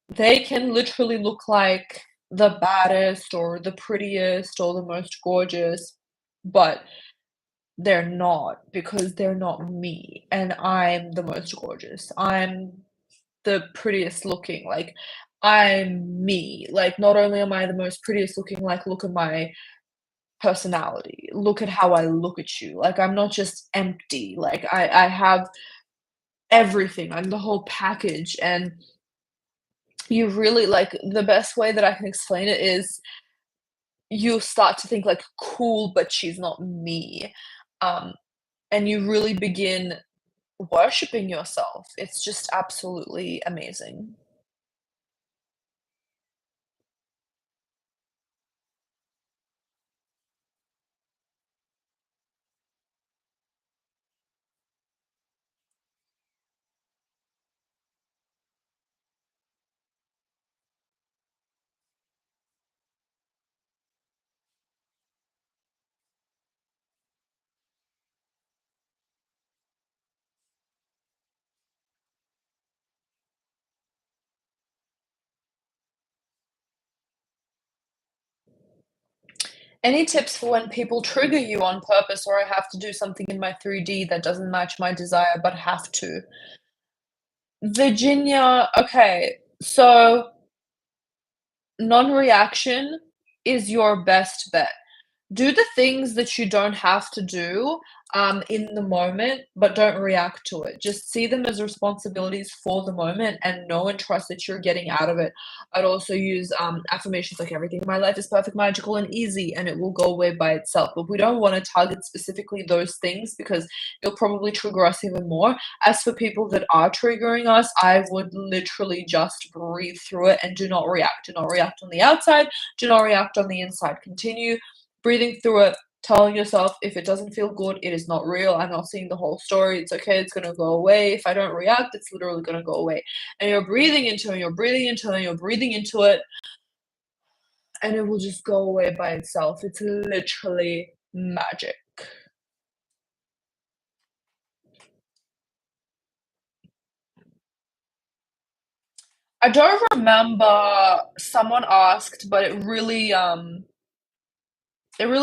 they can literally look like the baddest or the prettiest or the most gorgeous, but they're not because they're not me, and I'm the most gorgeous. I'm the prettiest looking, like, I'm me. Like, not only am I the most prettiest looking, like, look at my personality, look at how I look at you. Like, I'm not just empty, like, I have everything, I'm the whole package, and you really like, the best way that I can explain it is you start to think like, "Cool, but she's not me." Um, and you really begin worshipping yourself. It's just absolutely amazing. Any tips for when people trigger you on purpose or I have to do something in my 3D that doesn't match my desire but have to? Virginia, okay, so non-reaction is your best bet. Do the things that you don't have to do, in the moment, but don't react to it. Just see them as responsibilities for the moment and know and trust that you're getting out of it. I'd also use, affirmations like everything in my life is perfect, magical, and easy, and it will go away by itself. But we don't want to target specifically those things because it'll probably trigger us even more. As for people that are triggering us, I would literally just breathe through it and do not react. Do not react on the outside, do not react on the inside. Continue breathing through it, telling yourself if it doesn't feel good, it is not real. I'm not seeing the whole story. It's okay. It's going to go away. If I don't react, it's literally going to go away. And you're breathing into it, and you're breathing into it, and you're breathing into it, and it will just go away by itself. It's literally magic. I don't remember someone asked, but it really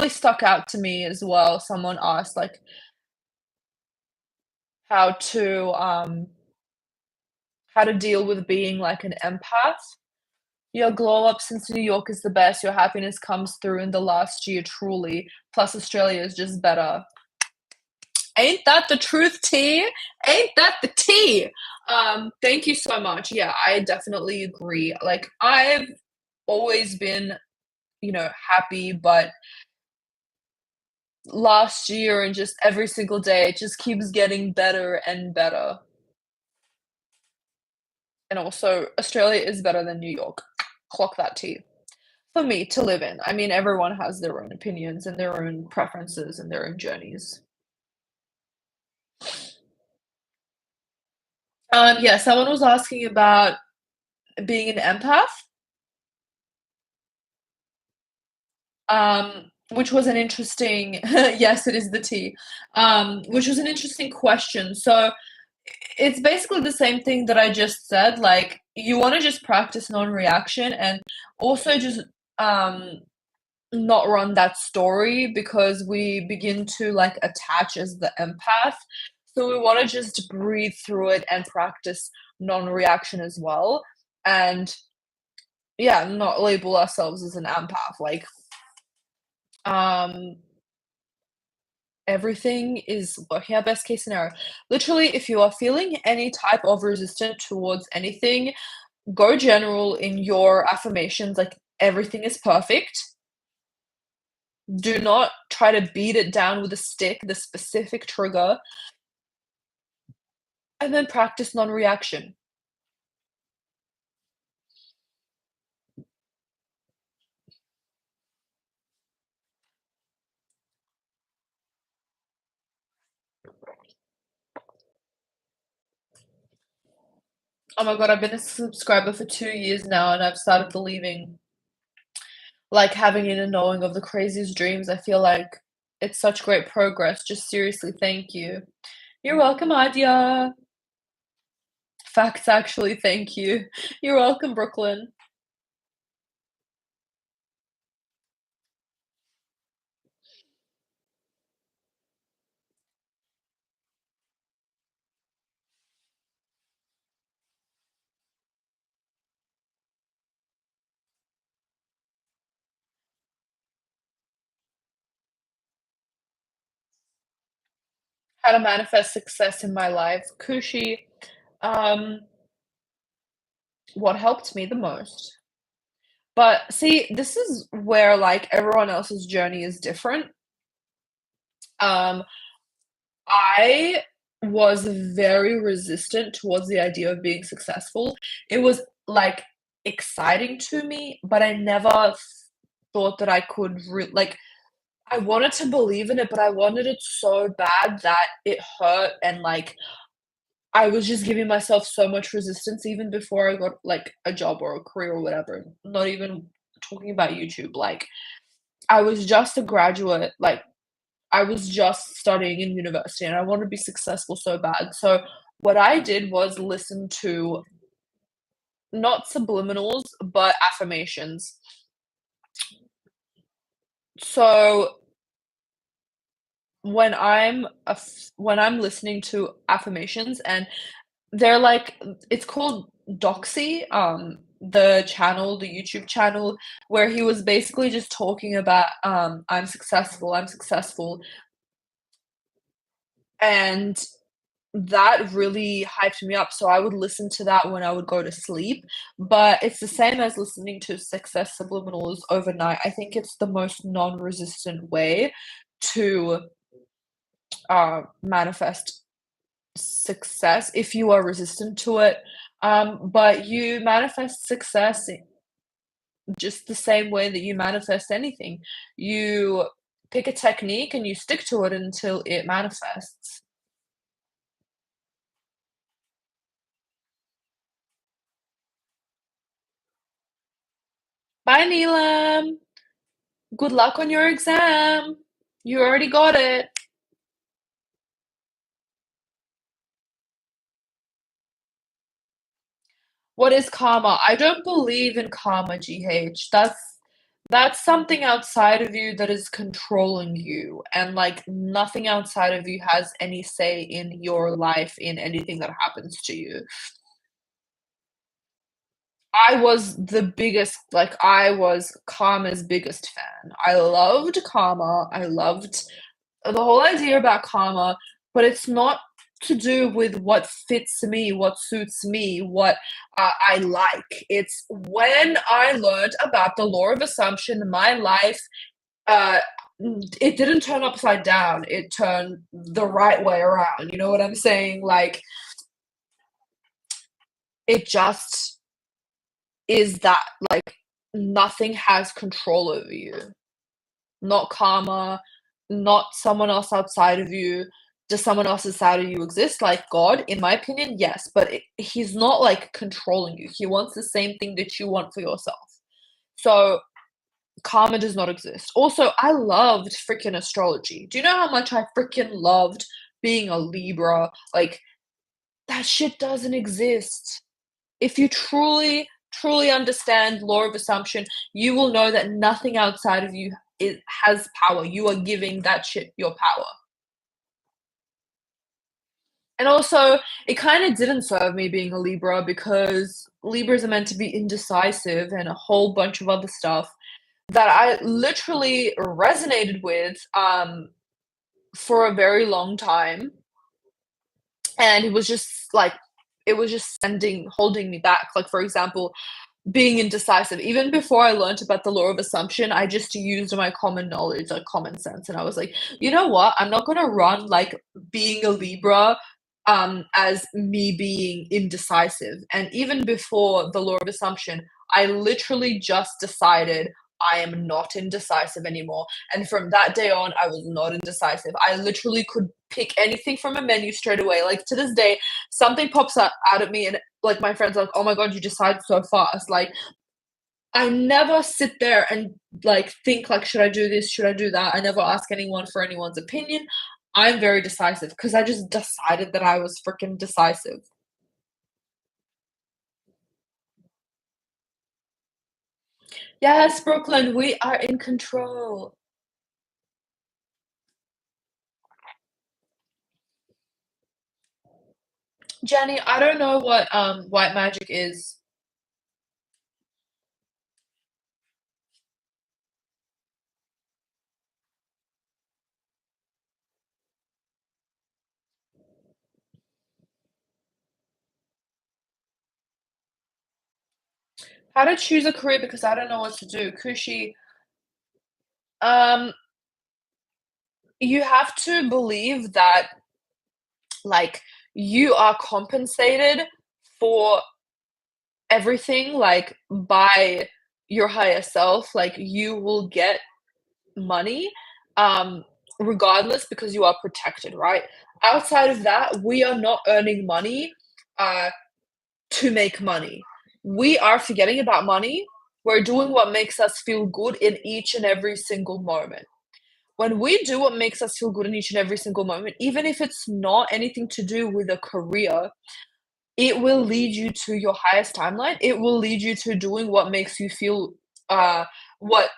stuck out to me as well. Someone asked like how to um how to deal with being like an empath. Your glow up since New York is the best. Your happiness comes through in the last year, truly. Plus, Australia is just better. Ain't that the truth, T? Ain't that the tea? Thank you so much. Yeah, I definitely agree. Like, I've always been, happy, but last year and just every single day, it just keeps getting better and better. And also, Australia is better than New York. Clock that T. For me to live in. I mean, everyone has their own opinions and their own preferences and their own journeys. Yeah, someone was asking about being an empath, which was an interesting yes, it is the T, which was an interesting question. So it's basically the same thing that I just said. Like, you want to just practice non-reaction and also just um not run that story because we begin to like attach as the empath. So we want to just breathe through it and practice non-reaction as well, and yeah, not label ourselves as an empath. Like, um, everything is working out best case scenario. Literally, if you are feeling any type of resistance towards anything, go general in your affirmations, like everything is perfect. Do not try to beat it down with a stick, the specific trigger, and then practice non-reaction. Oh my god, I've been a subscriber for 2 years now, and I've started believing, like, having inner knowing of the craziest dreams. I feel like it's such great progress. Just seriously, thank you. You're welcome, Adia. Facts, actually, thank you. You're welcome, Brooklyn. How to manifest success in my life. Kushi, um, what helped me the most? But see, this is where, like, everyone else's journey is different. Um, I was very resistant towards the idea of being successful. It was, like, exciting to me, but I never thought that I could like, I wanted to believe in it, but I wanted it so bad that it hurt, and, like, I was just giving myself so much resistance even before I got, like, a job or a career or whatever, not even talking about YouTube. Like, I was just a graduate, like, I was just studying in university, and I wanted to be successful so bad. So what I did was listen to not subliminals, but affirmations. So when I'm listening to affirmations, and they're like, it's called Doxy, the channel, the YouTube channel, where he was basically just talking about, I'm successful, and that really hyped me up, so I would listen to that when I would go to sleep, but it's the same as listening to success subliminals overnight. I think it's the most non-resistant way to, manifest success if you are resistant to it, but you manifest success just the same way that you manifest anything. You pick a technique and you stick to it until it manifests. Bye, Neelam. Good luck on your exam. You already got it. What is karma? I don't believe in karma, GH. That's something outside of you that is controlling you, and, like, nothing outside of you has any say in your life, in anything that happens to you. I was Karma's biggest fan. I loved Karma. I loved the whole idea about karma, but it's not to do with what fits me, what suits me, what I like. It's when I learned about the law of assumption, my life, uh, it didn't turn upside down. It turned the right way around. You know what I'm saying? Like, it just is that, like, nothing has control over you. Not karma, not someone else outside of you. Does someone else outside of you exist? Like God, in my opinion, yes, but he's not, like, controlling you. He wants the same thing that you want for yourself. So karma does not exist. Also, I loved freaking astrology. Do you know how much I freaking loved being a Libra? Like, that shit doesn't exist. If you truly, truly understand law of assumption, you will know that nothing outside of you has power. You are giving that shit your power. And also, it kinda didn't serve me being a Libra because Libras are meant to be indecisive and a whole bunch of other stuff that I literally resonated with, for a very long time, and it was just holding me back. Like, for example, being indecisive. Even before I learned about the law of assumption, I just used my common knowledge, like common sense, and I was like, "You know what? I'm not gonna run, like, being a Libra, as me being indecisive." And even before the law of assumption, I literally just decided I am not indecisive anymore, and from that day on, I was not indecisive. I literally could pick anything from a menu straight away. Like, to this day, something pops out at me and, like, my friends are like, "Oh my god, you decide so fast." Like, I never sit there and, like, think, like, "Should I do this? Should I do that?" I never ask anyone for anyone's opinion. I'm very decisive because I just decided that I was freaking decisive. Yes, Brooklyn, we are in control. Jenny, I don't know what, white magic is. How to choose a career because I don't know what to do. Kushi, um, you have to believe that, like, you are compensated for everything, like, by your higher self. Like, you will get money, um, regardless because you are protected, right? Outside of that, we are not earning money, uh, to make money. We are forgetting about money. We're doing what makes us feel good in each and every single moment. When we do what makes us feel good in each and every single moment, even if it's not anything to do with a career, it will lead you to your highest timeline. It will lead you to doing what makes you feel, uh, what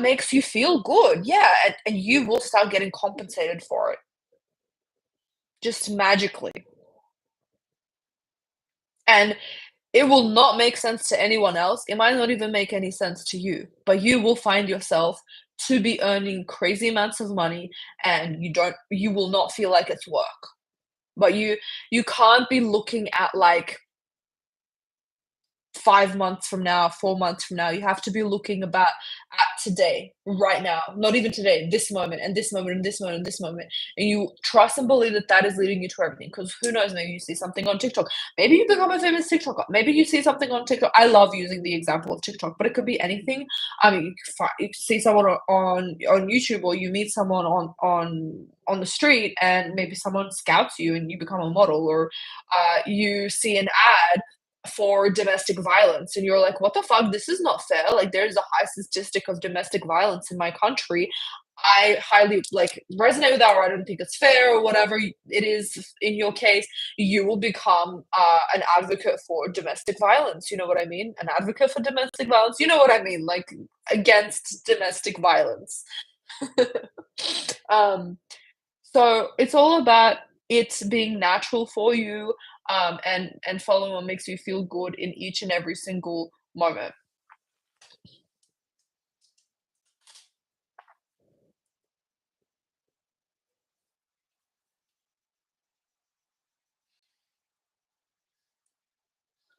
makes you feel good, yeah, and you will start getting compensated for it, just magically, and it will not make sense to anyone else, it might not even make any sense to you, but you will find yourself to be earning crazy amounts of money, and you will not feel like it's work, but you can't be looking at, like, 5 months from now, 4 months from now, you have to be looking about at today, right now, not even today, this moment, and this moment, and this moment, and this moment, and you trust and believe that that is leading you to everything. Because who knows, maybe you see something on TikTok, maybe you become a famous TikToker, maybe you see something on TikTok. I love using the example of TikTok, but it could be anything. I mean, you see someone on YouTube, or you meet someone on the street, and maybe someone scouts you and you become a model, or, you see an ad for domestic violence and you're like, what the fuck, this is not fair, like there's a high statistic of domestic violence in my country. I highly, like, resonate with that, or I don't think it's fair, or whatever it is in your case. You will become, an advocate for domestic violence, you know what I mean, an advocate for domestic violence, you know what I mean, like, against domestic violence. um so it's all about it being natural for you, and following what makes you feel good in each and every single moment.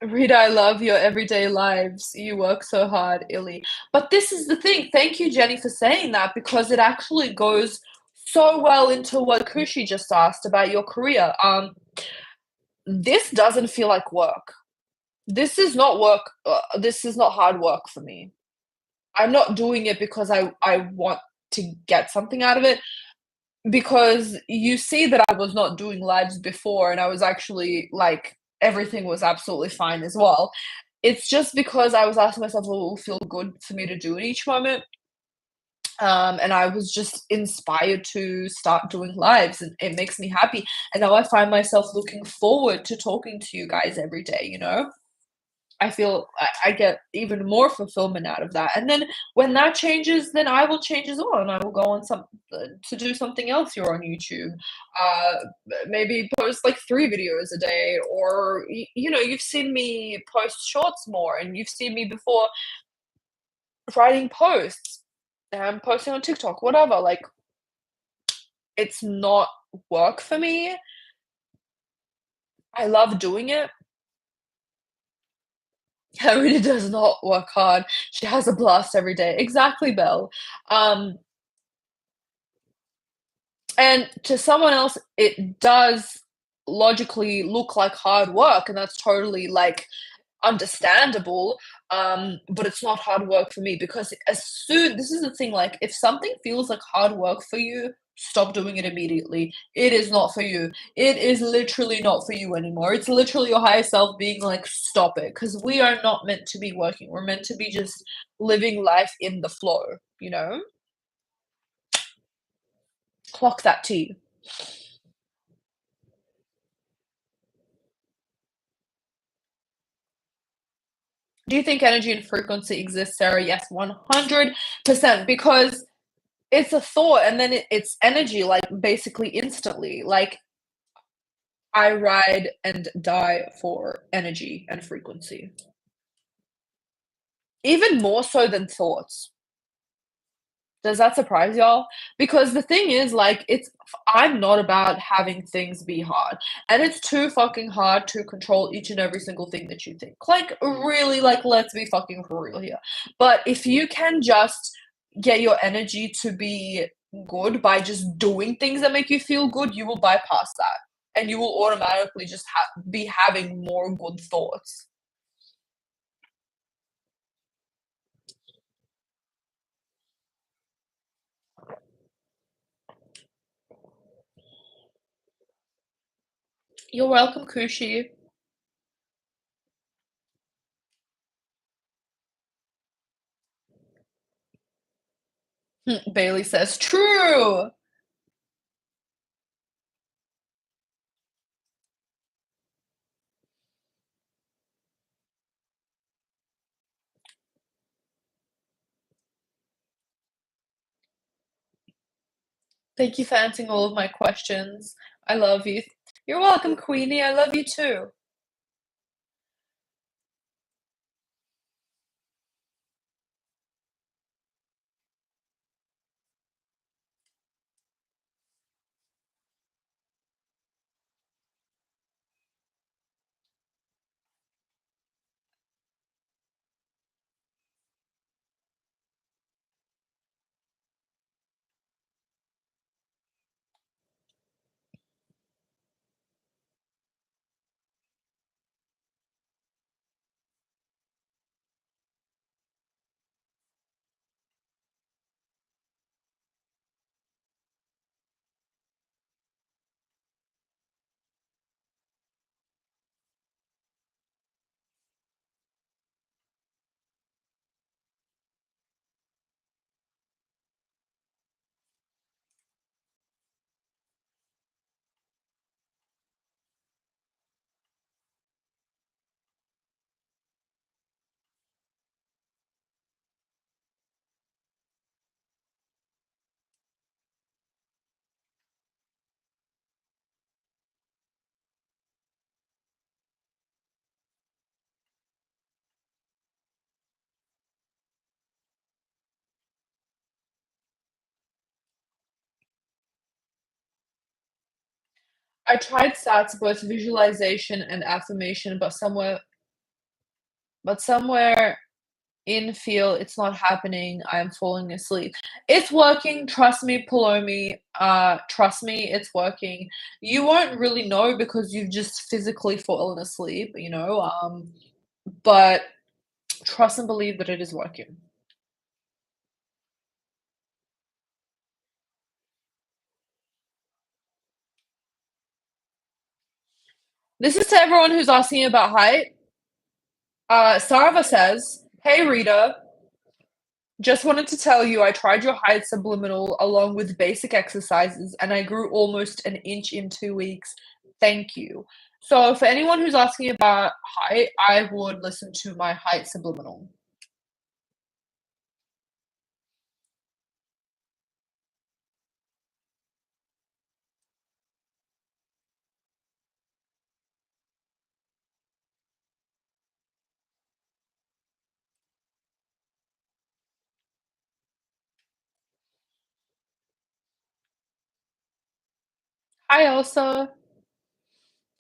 Rita, I love your everyday lives. You work so hard, Illy. But this is the thing. Thank you, Jenny, for saying that because it actually goes so well into what Kushi just asked about your career. This doesn't feel like work. This is not work. This is not hard work for me. I'm not doing it because I want to get something out of it. Because you see that I was not doing lives before, and I was actually, like, everything was absolutely fine as well. It's just because I was asking myself what will feel good for me to do in each moment, and I was just inspired to start doing lives, and it makes me happy, and now I find myself looking forward to talking to you guys every day, you know? I feel I get even more fulfillment out of that. And then when that changes, then I will change as well, and I will go on some to do something else here on YouTube. Maybe post like 3 videos a day, or you know, you've seen me post shorts more, and you've seen me before writing posts and posting on TikTok, whatever. Like, it's not work for me. I love doing it. Rita does not work hard. She has a blast every day. Exactly, Belle. Um, and to someone else, it does logically look like hard work, and that's totally, like, understandable, but it's not hard work for me because as soon this is the thing, like, if something feels like hard work for you, stop doing it immediately. It is not for you. It is literally not for you anymore. It's literally your higher self being like, "Stop it," because we are not meant to be working. We're meant to be just living life in the flow, you know? Clock that T. Do you think energy and frequency exist, Sarah? Yes, 100%, because it's a thought and then it's energy, like, basically instantly. Like, I ride and die for energy and frequency. Even more so than thoughts. Does that surprise y'all? Because the thing is, like, I'm not about having things be hard, and it's too fucking hard to control each and every single thing that you think. Like, really, like, let's be fucking for real here. But if you can just get your energy to be good by just doing things that make you feel good, you will bypass that, and you will automatically just be having more good thoughts. You're welcome, Kushi. Bailey says, "True." Thank you for answering all of my questions. I love you. You're welcome, Queenie. I love you too. I tried SATs, both visualization and affirmation, but somewhere in feel it's not happening. I'm falling asleep. It's working. Trust me, Palomi. Trust me, it's working. You won't really know because you've just physically fallen asleep, you know. But trust and believe that it is working. This is to everyone who's asking about height. Sarva says, "Hey Rita, just wanted to tell you I tried your height subliminal along with basic exercises and I grew almost an inch in 2 weeks. Thank you." So for anyone who's asking about height, I would listen to my height Subliminal. Hi Elsa.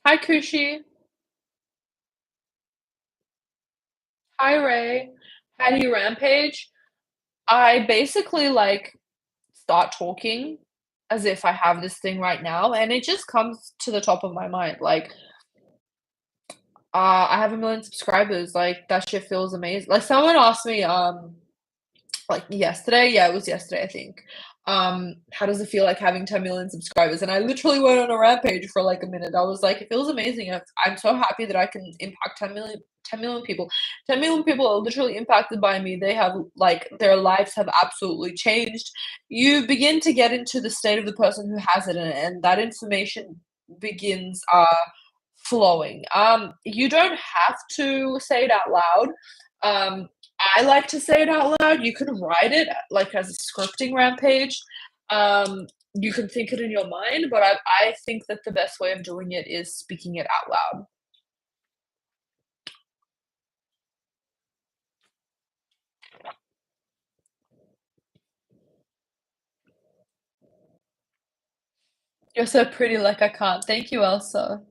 Hi Kushi. Hi Ray. How do you rampage? I basically like start talking as if I have this thing right now, and it just comes to the top of my mind. Like, I have 1,000,000 subscribers. Like that shit feels amazing. Like someone asked me, like yesterday, yeah, it was yesterday, I think. How does it feel like having 10,000,000 subscribers? And I literally went on a rampage for like a minute. I was like, it feels amazing. I'm so happy that I can impact 10,000,000 people. 10,000,000 people are literally impacted by me. They have like their lives have absolutely changed. You begin to get into the state of the person who has it, and that information begins flowing. You don't have to say it out loud. I like to say it out loud. You can write it like as a scripting rampage. You can think it in your mind, but I think that the best way of doing it is speaking it out loud. You're so pretty, like I can't. Thank you, Elsa.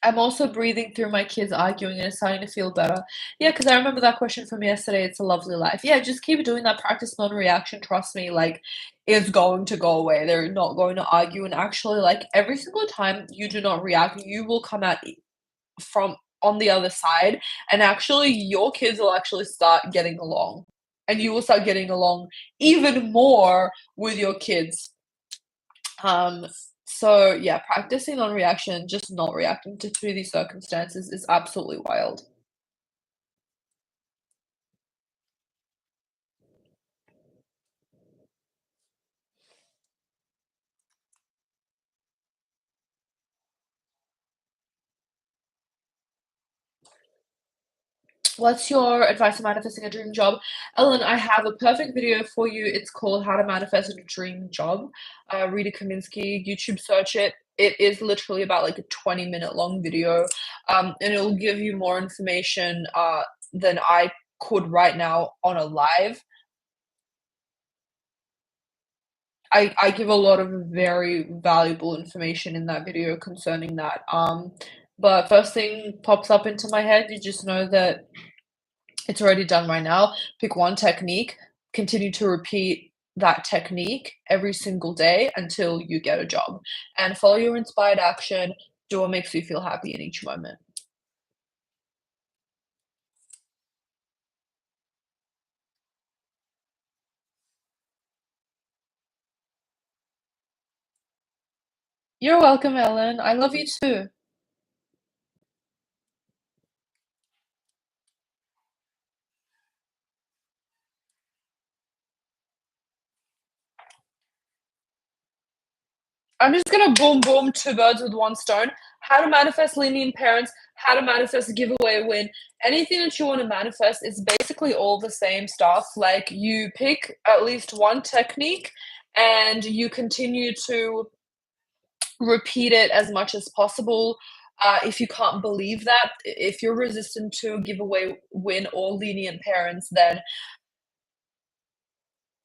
I'm also breathing through my kids arguing and it's starting to feel better. Yeah, because I remember that question from yesterday. It's a lovely life. Yeah, just keep doing that. Practice non-reaction. Trust me, like it's going to go away. They're not going to argue. And actually, like every single time you do not react, you will come out from on the other side. And actually, your kids will actually start getting along. And you will start getting along even more with your kids. Um, so yeah, practicing on reaction, just not reacting to these circumstances is absolutely wild. What's your advice on manifesting a dream job? Ellen, I have a perfect video for you. It's called How to Manifest a Dream Job. Rita Kaminski, YouTube search it. It is literally about like a 20-minute long video, and it will give you more information than I could right now on a live. I give a lot of very valuable information in that video concerning that. But first thing pops up into my head, you just know that it's already done right now. Pick one technique, continue to repeat that technique every single day until you get a job. And follow your inspired action. Do what makes you feel happy in each moment. You're welcome, Ellen. I love you too. I'm just gonna boom boom two birds with one stone. How to manifest lenient parents, how to manifest a giveaway win. Anything that you want to manifest is basically all the same stuff. Like you pick at least one technique and you continue to repeat it as much as possible. If you can't believe that, if you're resistant to giveaway win or lenient parents, then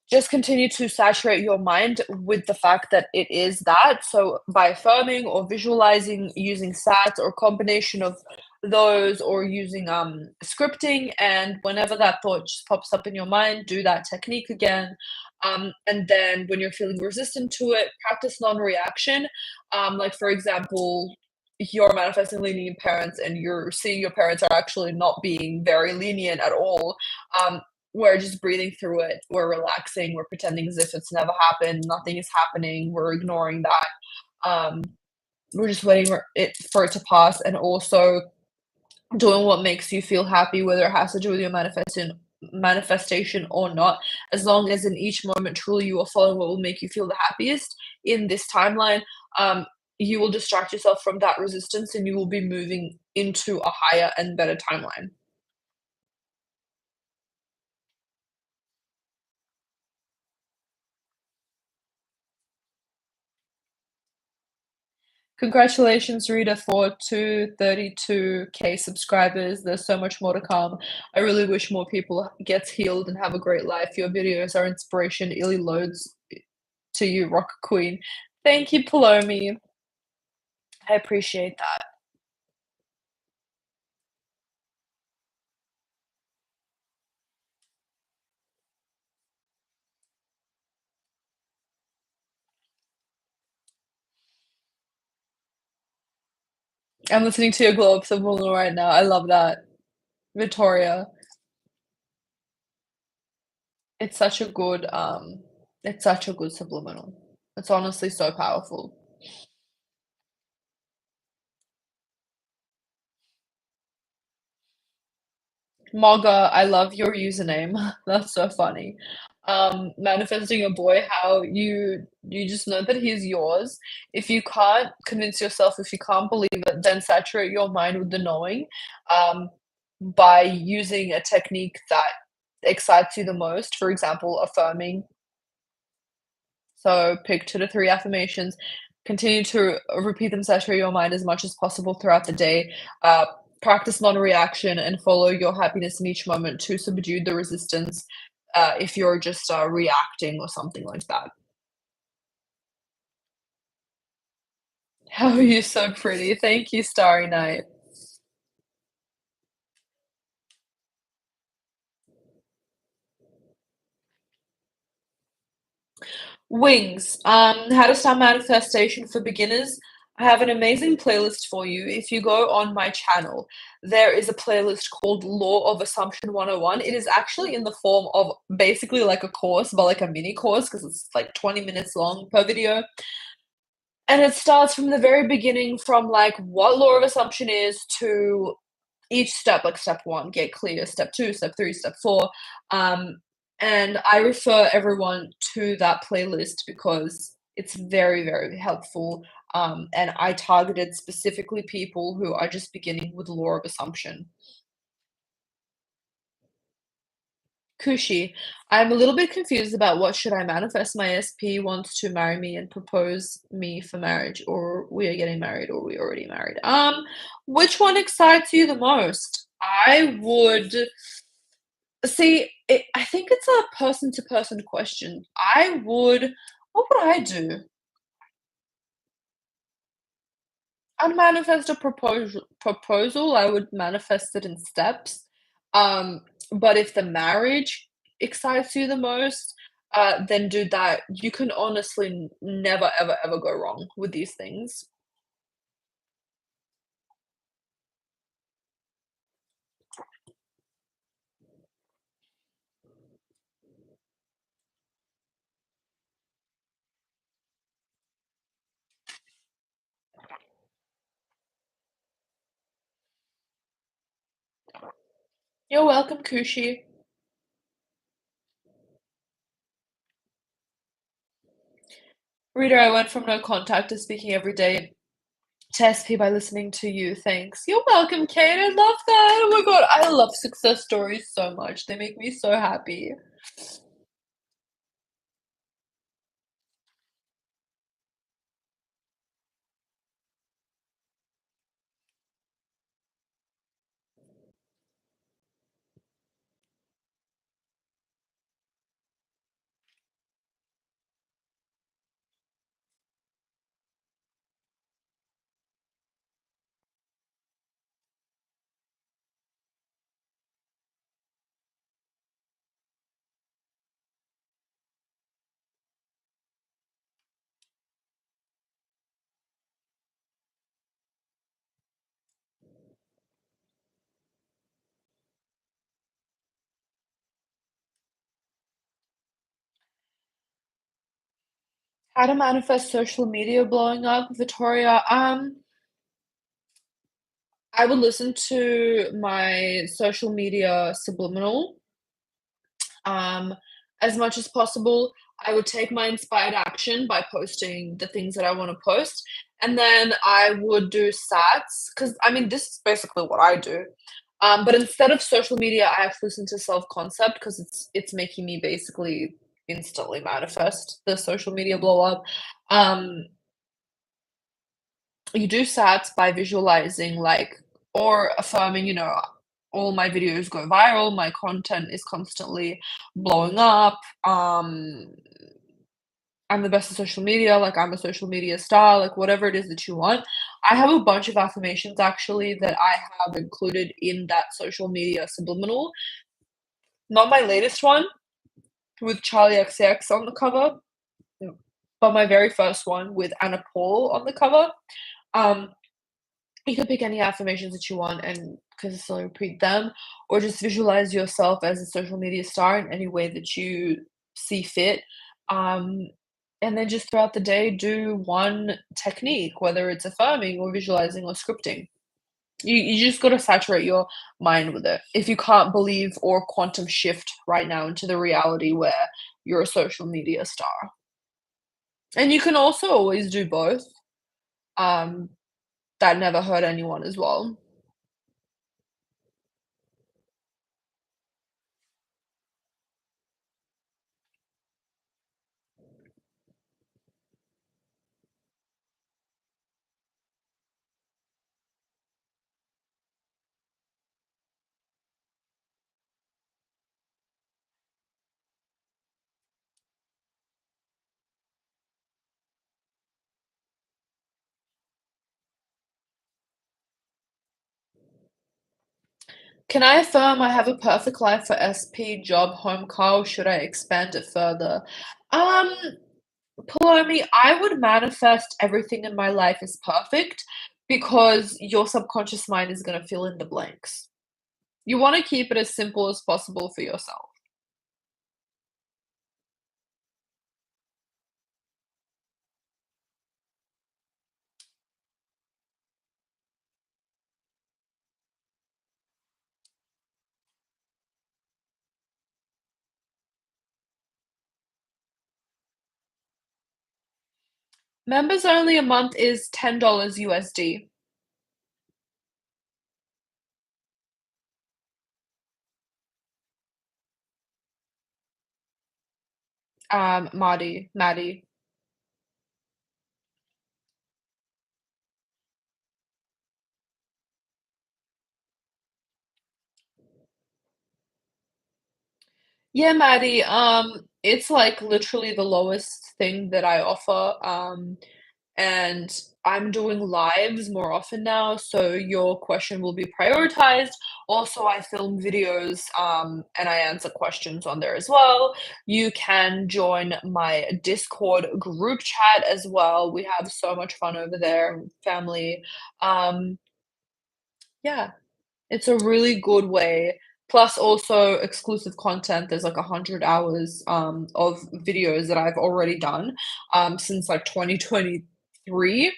just continue to saturate your mind with the fact that it is that. So by affirming or visualizing using sats or combination of those or using scripting, and whenever that thought just pops up in your mind, do that technique again. And then when you're feeling resistant to it, practice non-reaction. Like for example, you're manifesting lenient parents and you're seeing your parents are actually not being very lenient at all. We're just breathing through it. We're relaxing. We're pretending as if it's never happened. Nothing is happening. We're ignoring that. We're just waiting for it to pass, and also doing what makes you feel happy, whether it has to do with your manifestation or not, as long as in each moment truly you are following what will make you feel the happiest in this timeline, um, you will distract yourself from that resistance and you will be moving into a higher and better timeline. Congratulations, Rita, for 232K subscribers. There's so much more to come. I really wish more people gets healed and have a great life. Your videos are inspiration. Illy loads to you, Rock Queen. Thank you, Palomi. I appreciate that. I'm listening to your Glow Up Subliminal right now. I love that. Victoria. It's such a good, it's such a good subliminal. It's honestly so powerful. Mogga, I love your username. That's so funny. Manifesting a boy, how you just know that he's yours. If you can't convince yourself, if you can't believe it, then saturate your mind with the knowing, um, by using a technique that excites you the most. For example, affirming. So pick 2 to 3 affirmations, continue to repeat them, saturate your mind as much as possible throughout the day. Practice non-reaction and follow your happiness in each moment to subdue the resistance, if you're just, reacting or something like that. How are you so pretty? Thank you, Starry Night. Wings. How to start manifestation for beginners. I have an amazing playlist for you. If you go on my channel, there is a playlist called Law of Assumption 101. It is actually in the form of basically like a course, but like a mini course because it's like 20 minutes long per video. And it starts from the very beginning, from like what law of assumption is to each step, like step 1, get clear, step 2, step 3, step 4, and I refer everyone to that playlist because it's very, very helpful, and I targeted specifically people who are just beginning with law of assumption. Kushi, I'm a little bit confused about what should I manifest. My SP wants to marry me and propose me for marriage, or we are getting married, or we already married. Which one excites you the most? I would see. I think it's a person to person question. I would. What would I do? I'd manifest a proposal, I would manifest it in steps. Um, but if the marriage excites you the most, then do that. You can honestly never, ever, ever go wrong with these things. You're welcome, Kushi. Reader, I went from no contact to speaking every day to SP by listening to you. Thanks. You're welcome, Kate. I love that. Oh my god, I love success stories so much. They make me so happy. How to manifest social media blowing up, Victoria. I would listen to my social media Subliminal. Um, as much as possible, I would take my inspired action by posting the things that I wanna post, and then I would do sats. Because I mean, this is basically what I do. But instead of social media, I actually listen to Selfconcept because it's making me basically instantly manifest the social media blow up. Um, you do sats by visualizing, like, or affirming, all my videos go viral, my content is constantly blowing up, I'm the best at social media, like, I'm a social media star, like, whatever it is that you want. I have a bunch of affirmations actually that I have included in that social media subliminal. Not my latest one with Charlie XCX on the cover, but my very first one with Anna Paul on the cover. Um, You can pick any affirmations that you want and consistently repeat them, or just visualize yourself as a social media star in any way that you see fit. Um, and then just throughout the day, do one technique, whether it's affirming or visualizing or scripting. You just got to saturate your mind with it. If you can't believe or quantum shift right now into the reality where you're a social media star. And you can also always do both. Um, that never hurt anyone as well. Can I affirm I have a perfect life for SP, job, home, car, or should I expand it further? Um, Palomi, I would manifest everything in my life is perfect because your subconscious mind is going to fill in the blanks. You want to keep it as simple as possible for yourself. Members only a month is $10 USD. Maddie. Yeah, Maddie. It's like literally the lowest thing that I offer. And I'm doing lives more often now, so your question will be prioritized. Also, I film videos, and I answer questions on there as well. You can join my Discord group chat as well. We have so much fun over there, family. Um, yeah, it's a really good way. Plus, also exclusive content. There's like 100 hours of videos that I've already done since like 2023.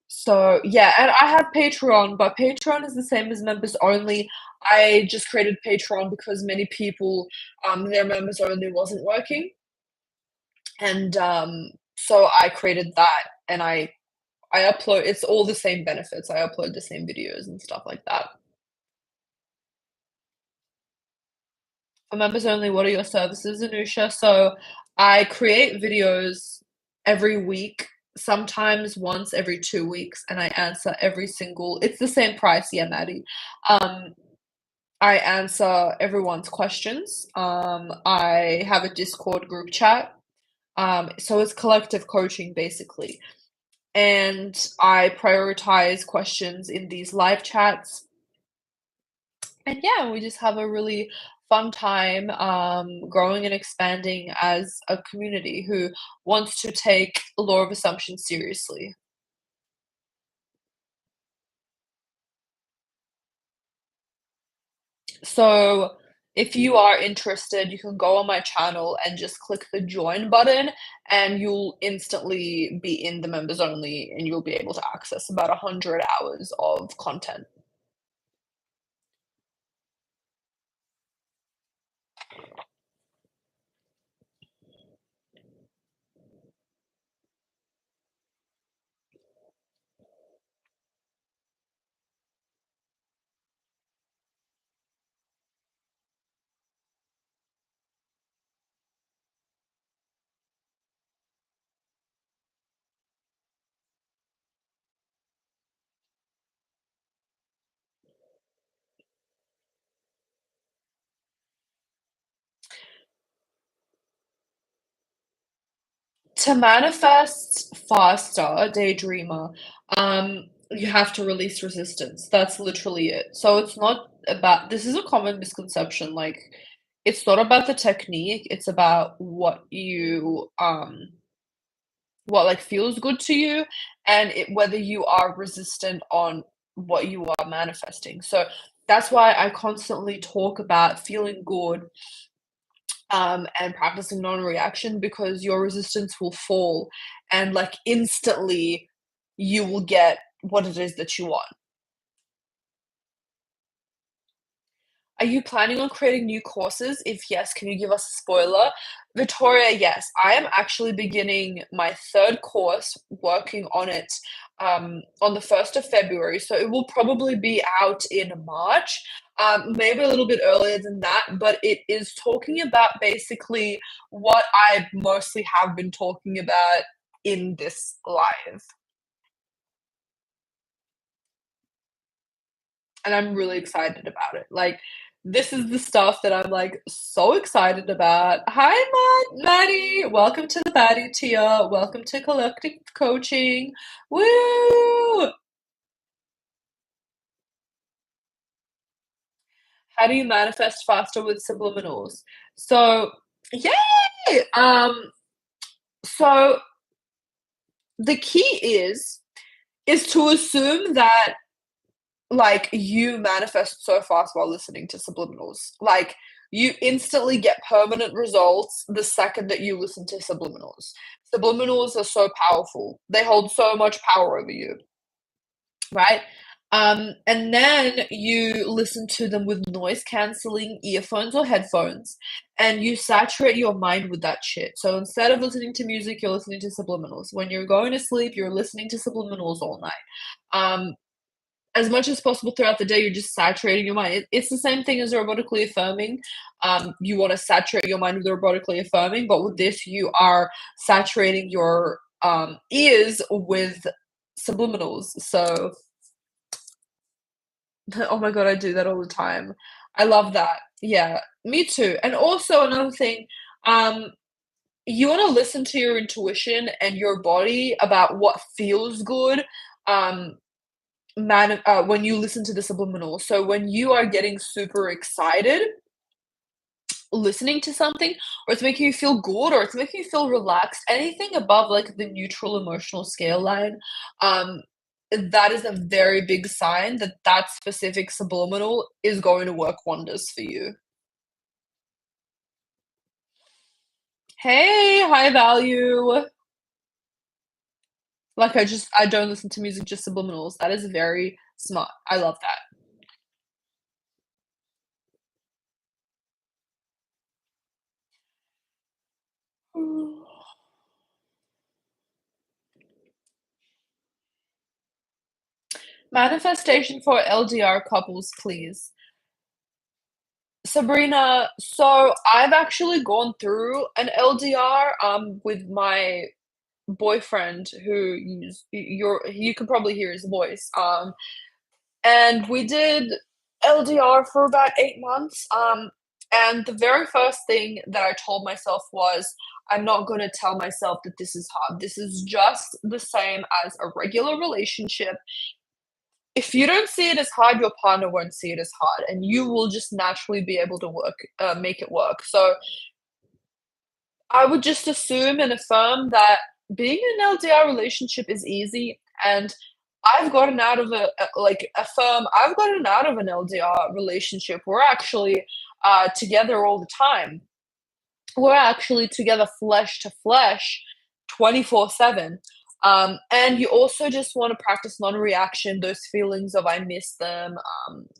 So, yeah, and I have Patreon, but Patreon is the same as members only. I just created Patreon because many people, their members only wasn't working, and, so I created that, and I upload it's all the same benefits. I upload the same videos and stuff like that. For members only, what are your services, Anusha? So, I create videos every week, sometimes once every 2 weeks, and I answer every single it's the same price, yeah, Maddie. Um, I answer everyone's questions. I have a Discord group chat. So it's collective coaching basically. And I prioritize questions in these live chats. And yeah, we just have a really fun time growing and expanding as a community who wants to take law of assumption seriously. So if you are interested, you can go on my channel and just click the join button, and you'll instantly be in the members only, and you'll be able to access about 100 hours of content. To manifest faster, daydreamer, you have to release resistance. That's literally it. So it's not about this is a common misconception, like, it's not about the technique, it's about what, like, feels good to you and whether you are resistant on what you are manifesting. So that's why I constantly talk about feeling good and practicing non-reaction because your resistance will fall and like instantly you will get what it is that you want. Are you planning on creating new courses? If yes, can you give us a spoiler? Victoria, yes, I am actually beginning my third course, working on it on the 1st of February. So it will probably be out in March, maybe a little bit earlier than that, but it is talking about basically what I mostly have been talking about in this live. And I'm really excited about it. Like, this is the stuff that I'm, like, so excited about. Hi, Maddie! Welcome to the Baddie tier. Welcome to Collective Coaching. Woo! How do you manifest faster with subliminals? So, yay! So the key is to assume that like, you manifest so fast while listening to subliminals. Like, you instantly get permanent results the second that you listen to subliminals. Subliminals are so powerful. They hold so much power over you, right? And then you listen to them with noise canceling earphones or headphones, and you saturate your mind with that shit. So instead of listening to music, you're listening to subliminals. When you're going to sleep, you're listening to subliminals all night. As much as possible throughout the day, you're just saturating your mind. It's the same thing as robotically affirming. You want to saturate your mind with robotically affirming, but with this, you are saturating your ears with subliminals. So, oh my god, I do that all the time. I love that. Yeah, me too. And also another thing, um, you want to listen to your intuition and your body about what feels good. Um, when you listen to the subliminal. So when you are getting super excited listening to something, or it's making you feel good, or it's making you feel relaxed, anything above like the neutral emotional scale line, um, that is a very big sign that that specific subliminal is going to work wonders for you. Hey, high value. Like I don't listen to music, just subliminals. That is very smart. I love that. Manifestation for LDR couples, please. Sabrina, so I've actually gone through an LDR with my boyfriend who you can probably hear his voice. And we did LDR for about 8 months. And the very first thing that I told myself was I'm not going to tell myself that this is hard. This is just the same as a regular relationship. If you don't see it as hard, your partner won't see it as hard, and you will just naturally be able to make it work. So I would just assume and affirm that being in an LDR relationship is easy, and I've gotten out of I've gotten out of an LDR relationship. We're actually together all the time. We're actually together flesh to flesh 24/7. And you also just want to practice non-reaction, those feelings of I miss them,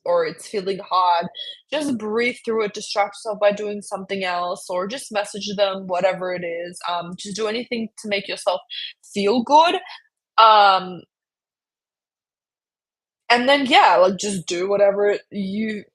or it's feeling hard. Just breathe through it, distract yourself by doing something else, or just message them, whatever it is. Just do anything to make yourself feel good. Um, and then yeah, like just do whatever you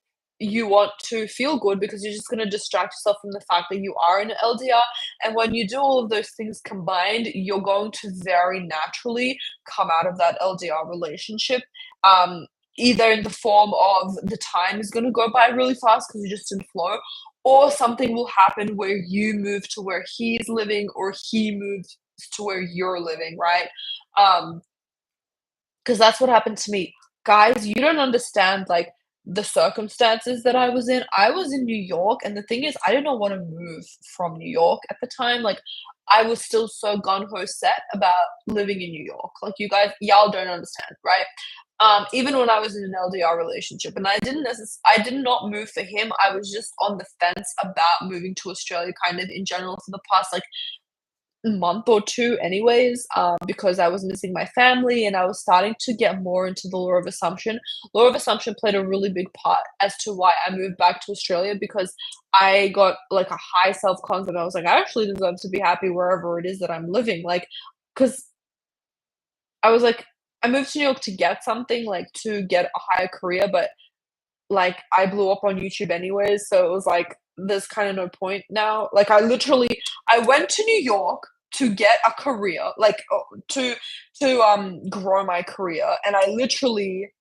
want to feel good because you're just gonna distract yourself from the fact that you are in an LDR. And when you do all of those things combined, you're going to very naturally come out of that LDR relationship. Um, Either in the form of the time is gonna go by really fast because you're just in flow, or something will happen where you move to where he's living or he moves to where you're living, right? Um, 'Cause that's what happened to me. Guys, you don't understand, like, the circumstances that I was in. I was in New York, and the thing is, I did not wanna move from New York at the time, like, I was still so gung ho set about living in New York. Like, you guys y'all don't understand, right? Even when I was in an LDR relationship, and I did not move for him, I was just on the fence about moving to Australia kind of in general for the past, like, month or 2 anyways, because I was missing my family and I was starting to get more into the law of assumption. Law of assumption played a really big part as to why I moved back to Australia because I got, like, a high self-concept. I was like, "I actually deserve to be happy wherever it is that I'm living," like, because I was like, I moved to New York to get something, like, to get a higher career, but like, I blew up on YouTube anyways, so it was like, there's kinda no point now. Like, I went to New York to get a career, like, grow my career, and I literally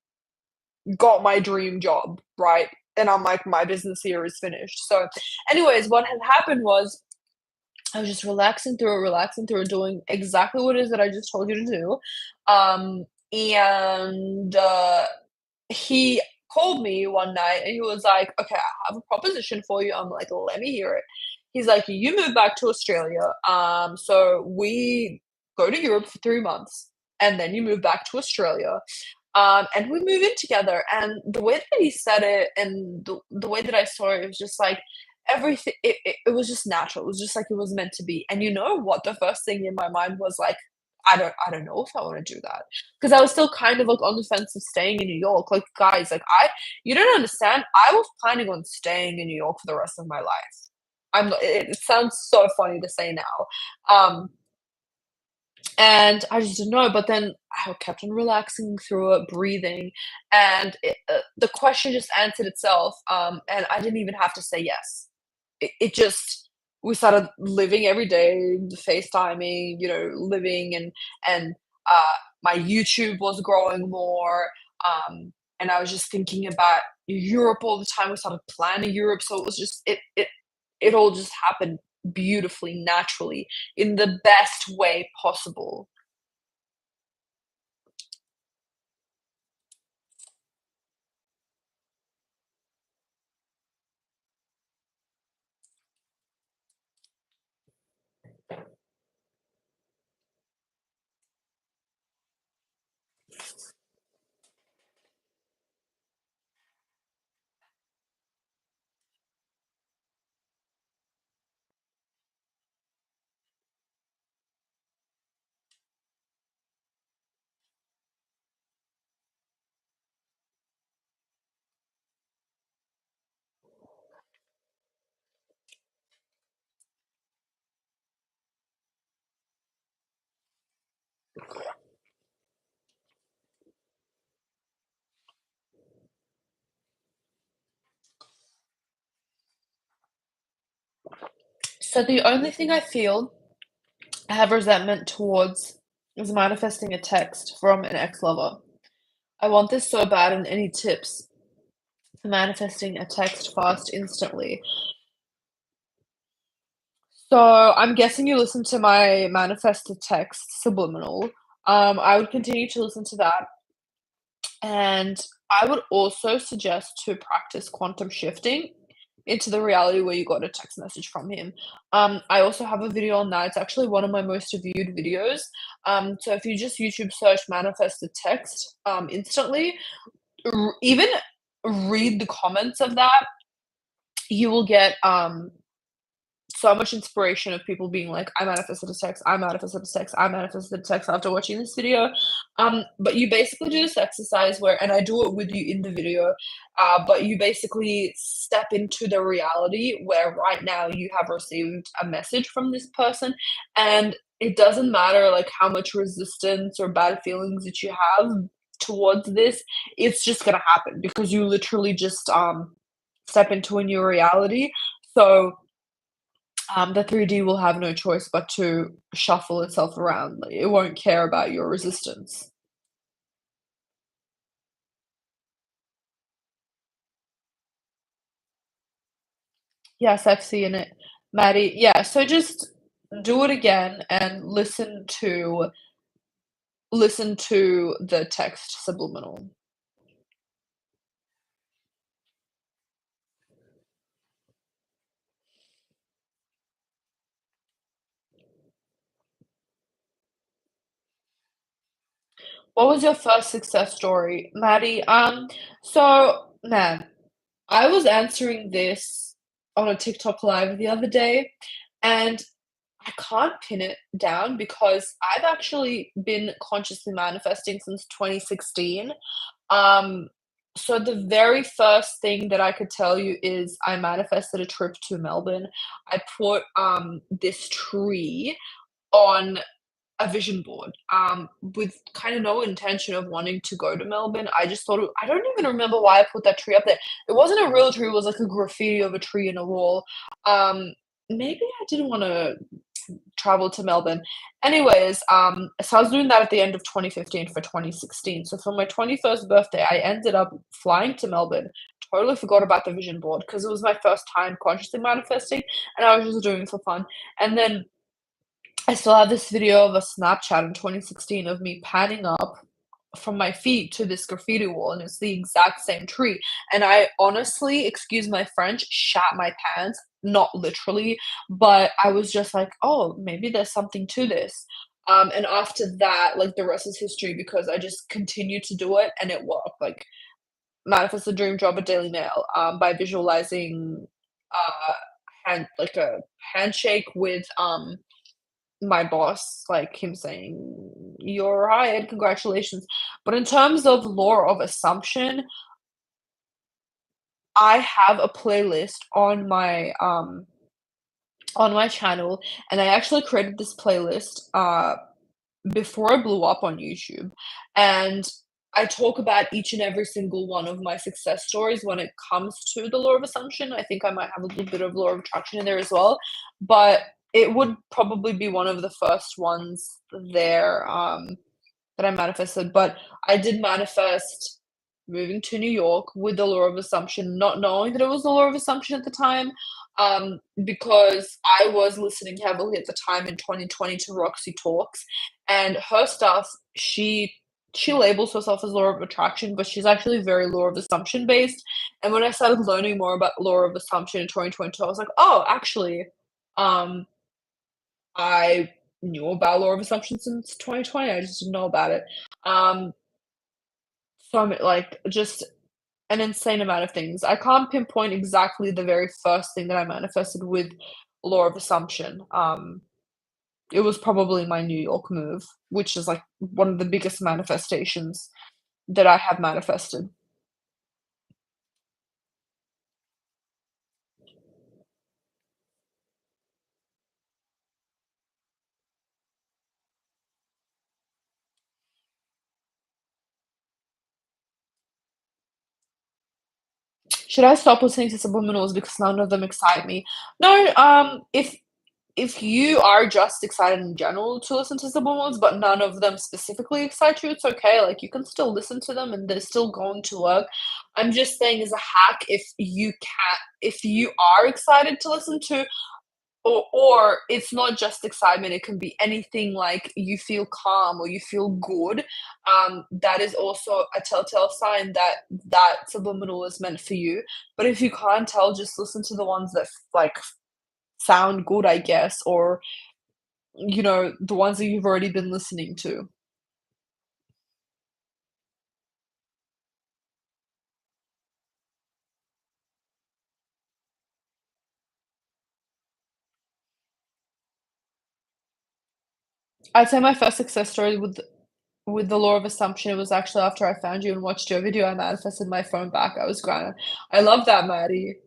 got my dream job, right? And I'm like, "My business here is finished." So, anyways, what had happened was I was just relaxing through it, doing exactly what it is that I just told you to do, and, he called me one night and he was like, "Okay, I have a proposition for you." I'm like, "Let me hear it." He's like, "You moved back to Australia, so we go to Europe for 3 months, and then you move back to Australia, and we move in together." And the way that he said it and the way that I saw it, it was just like everything it was just natural. It was just like it was meant to be. And you know what? The first thing in my mind was like, I don't know if I wanna do that, because I was still kind of, like, on the fence of staying in New York, like, guys, like, I you don't understand, I was planning on staying in New York for the rest of my life. It sounds so funny to say now, um, and I just didn't know, but then I kept on relaxing through it, breathing, and the question just answered itself, and I didn't even have to say yes. It just we started living every day, FaceTiming, living and, uh, my YouTube was growing more, and I was just thinking about Europe all the time. We started planning Europe, so it was just it all just happened beautifully, naturally, in the best way possible. So the only thing I feel I have resentment towards is manifesting a text from an ex-lover. I want this so bad, and any tips for manifesting a text fast instantly. So I'm guessing you listened to my manifested text, Subliminal. I would continue to listen to that, and I would also suggest to practice quantum shifting into the reality where you got a text message from him. I also have a video on that. It's actually one of my most viewed videos. So if you just YouTube search manifested text instantly, even read the comments of that, you will get so much inspiration of people being like, "I manifested a text, I manifested a text, I manifested a text," after watching this video. But you basically do this exercise where and I do it with you in the video, but you basically step into the reality where right now you have received a message from this person, and it doesn't matter, like, how much resistance or bad feelings that you have towards this, it's just gonna happen because you literally just, step into a new reality. So the 3D will have no choice but to shuffle itself around. Like, it won't care about your resistance. Yes, I've seen it. Maddie, yeah, so just do it again and listen to the text subliminal. What was your first success story, Maddie? So man, I was answering this on a TikTok live the other day, and I can't pin it down because I've actually been consciously manifesting since 2016. Um, so the very first thing that I could tell you is I manifested a trip to Melbourne. I put this tree on a vision board, with kind of no intention of wanting to go to Melbourne. I just thought I don't even remember why I put that tree up there. It wasn't a real tree, it was like a graffiti of a tree in a wall. Maybe I didn't wanna travel to Melbourne. Anyways, so I was doing that at the end of 2015 for 2016. So for my 21st birthday, I ended up flying to Melbourne. Totally forgot about the vision board because it was my first time consciously manifesting, and I was just doing it for fun. And then I still have this video of a Snapchat in 2016 of me panning up from my feet to this graffiti wall, and it's the exact same tree. And I honestly, excuse my French, shat my pants, not literally, but I was just like, "Oh, maybe there's something to this." And after that, like, the rest is history because I just continued to do it and it worked. Like, manifest a dream job at Daily Mail, by visualizing, like a handshake with, my boss, like him saying, "You're hired, congratulations." But in terms of law of assumption, I have a playlist on my channel, and I actually created this playlist, before I blew up on YouTube, and I talk about each and every single one of my success stories when it comes to the law of assumption. I think I might have a little bit of law of attraction in there as well, but it would probably be one of the first ones there, that I manifested. But I did manifest moving to New York with the law of assumption, not knowing that it was the law of assumption at the time, because I was listening heavily at the time in 2020 to Roxy Talks, and her stuff, she labels herself as law of attraction, but she's actually very law of assumption based. And when I started learning more about law of assumption in 2022, I was like, oh, actually, um, I knew about law of assumption since 2020. I just didn't know about it. Um, so I'm like just an insane amount of things. I can't pinpoint exactly the very first thing that I manifested with law of assumption. It was probably my New York move, which is like one of the biggest manifestations that I have manifested. Should I stop listening to subliminals because none of them excite me? No, if you are just excited in general to listen to subliminals, but none of them specifically excite you, it's okay. Like you can still listen to them and they're still going to work. I'm just saying as a hack, if you are excited to listen to, or it's not just excitement, it can be anything like you feel calm or you feel good. That is also a telltale sign that that subliminal is meant for you. But if you can't tell, just listen to the ones that like sound good, I guess, or the ones that you've already been listening to. I'd say my first success story with the law of assumption, it was actually after I found you and watched your video, I manifested my phone back. I was crying. I love that, Maddie.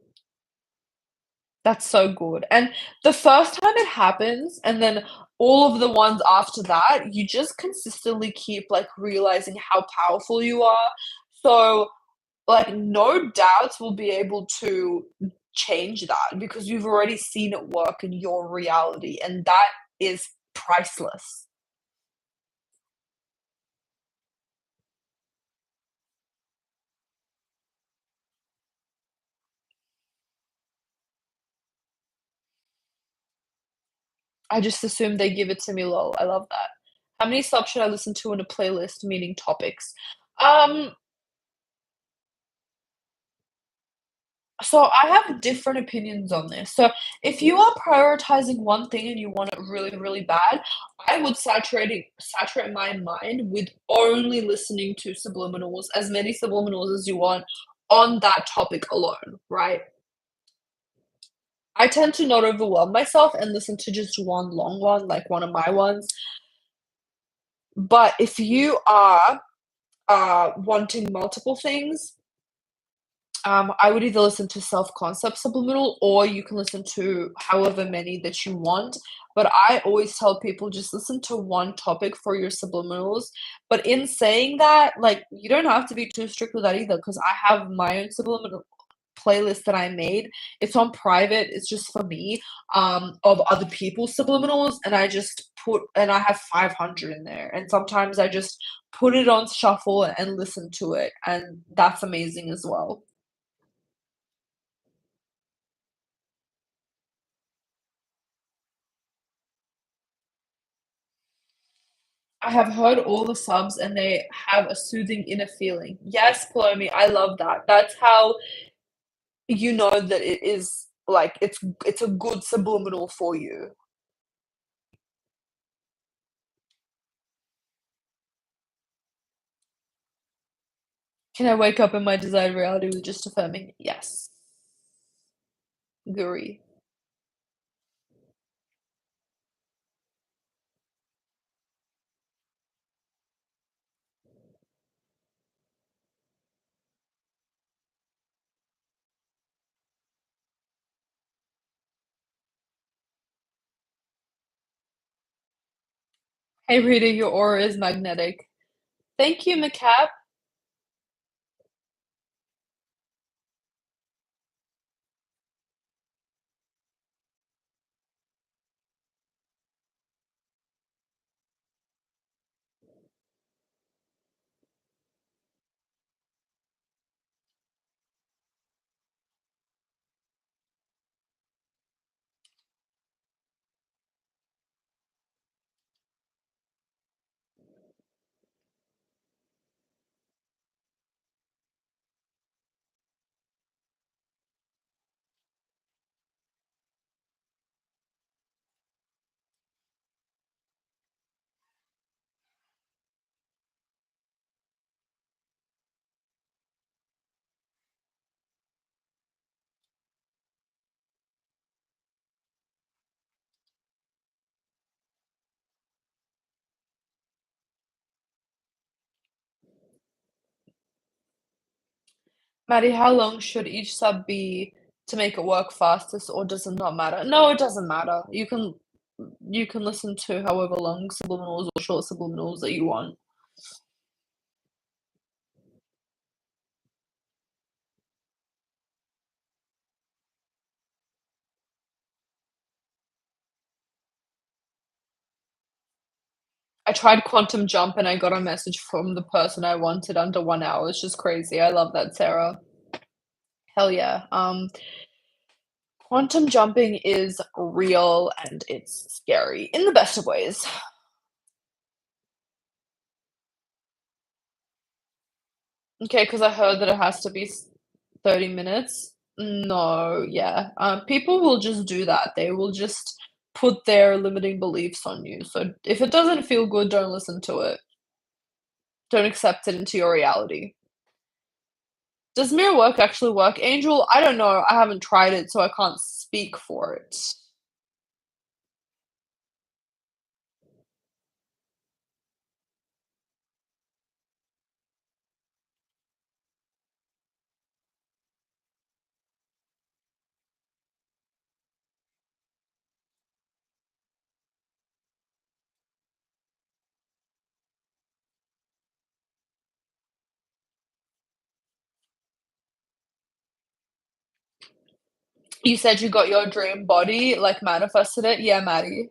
That's so good. And the first time it happens, and then all of the ones after that, you just consistently keep like realizing how powerful you are. So, like, no doubts will be able to change that because you've already seen it work in your reality, and that is priceless. I just assume they give it to me, lol. I love that. How many subs should I listen to in a playlist, meaning topics? Um, so I have different opinions on this. So if you are prioritizing one thing and you want it really, really bad, I would saturate my mind with only listening to subliminals, as many subliminals as you want on that topic alone, right? I tend to not overwhelm myself and listen to just one long one, like one of my ones. But if you are wanting multiple things, I would either listen to Self-Concept Subliminal or you can listen to however many that you want. But I always tell people just listen to one topic for your subliminals. But in saying that, like, you don't have to be too strict with that either, because I have my own subliminal playlist that I made. It's on private, it's just for me, of other people's subliminals, and I have 500 in there. And sometimes I just put it on shuffle and listen to it, and that's amazing as well. I have heard all the subs and they have a soothing inner feeling. Yes, Palomi, I love that. That's how you know that it is like it's a good subliminal for you. Can I wake up in my desired reality with just affirming? Yes. Agree. Hey Rita, your aura is magnetic. Thank you, Macap. Maddie, how long should each sub be to make it work fastest, or does it not matter? No, it doesn't matter. You can listen to however long subliminals or short subliminals that you want. I tried Quantum Jump and I got a message from the person I wanted under 1 hour. It's just crazy. I love that, Sarah. Hell yeah. Quantum jumping is real and it's scary in the best of ways. Okay, because I heard that it has to be 30 minutes. No, yeah. People will just do that. They will just put their limiting beliefs on you. So if it doesn't feel good, don't listen to it. Don't accept it into your reality. Does mirror work actually work, Angel? I don't know. I haven't tried it, so I can't speak for it. You said you got your dream body, like, manifested it? Yeah, Maddie.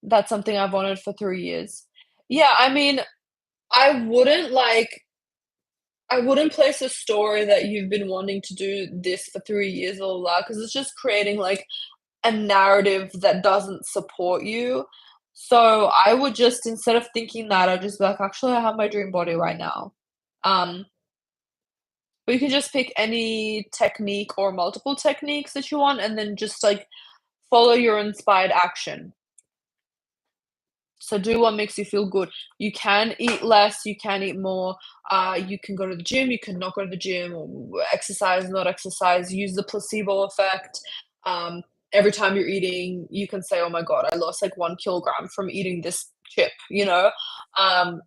That's something I've wanted for 3 years. Yeah, I mean, I wouldn't, like I wouldn't place a story that you've been wanting to do this for 3 years or blah, because it's just creating, like, a narrative that doesn't support you. So I would just, instead of thinking that, I'd just be like, actually, I have my dream body right now. Um, but you can just pick any technique or multiple techniques that you want, and then just like follow your inspired action. So do what makes you feel good. You can eat less, you can eat more, you can go to the gym, you can not go to the gym, or exercise, not exercise, use the placebo effect. Um, every time you're eating, you can say, "Oh my god, I lost like 1 kilogram from eating this chip," you know? Um,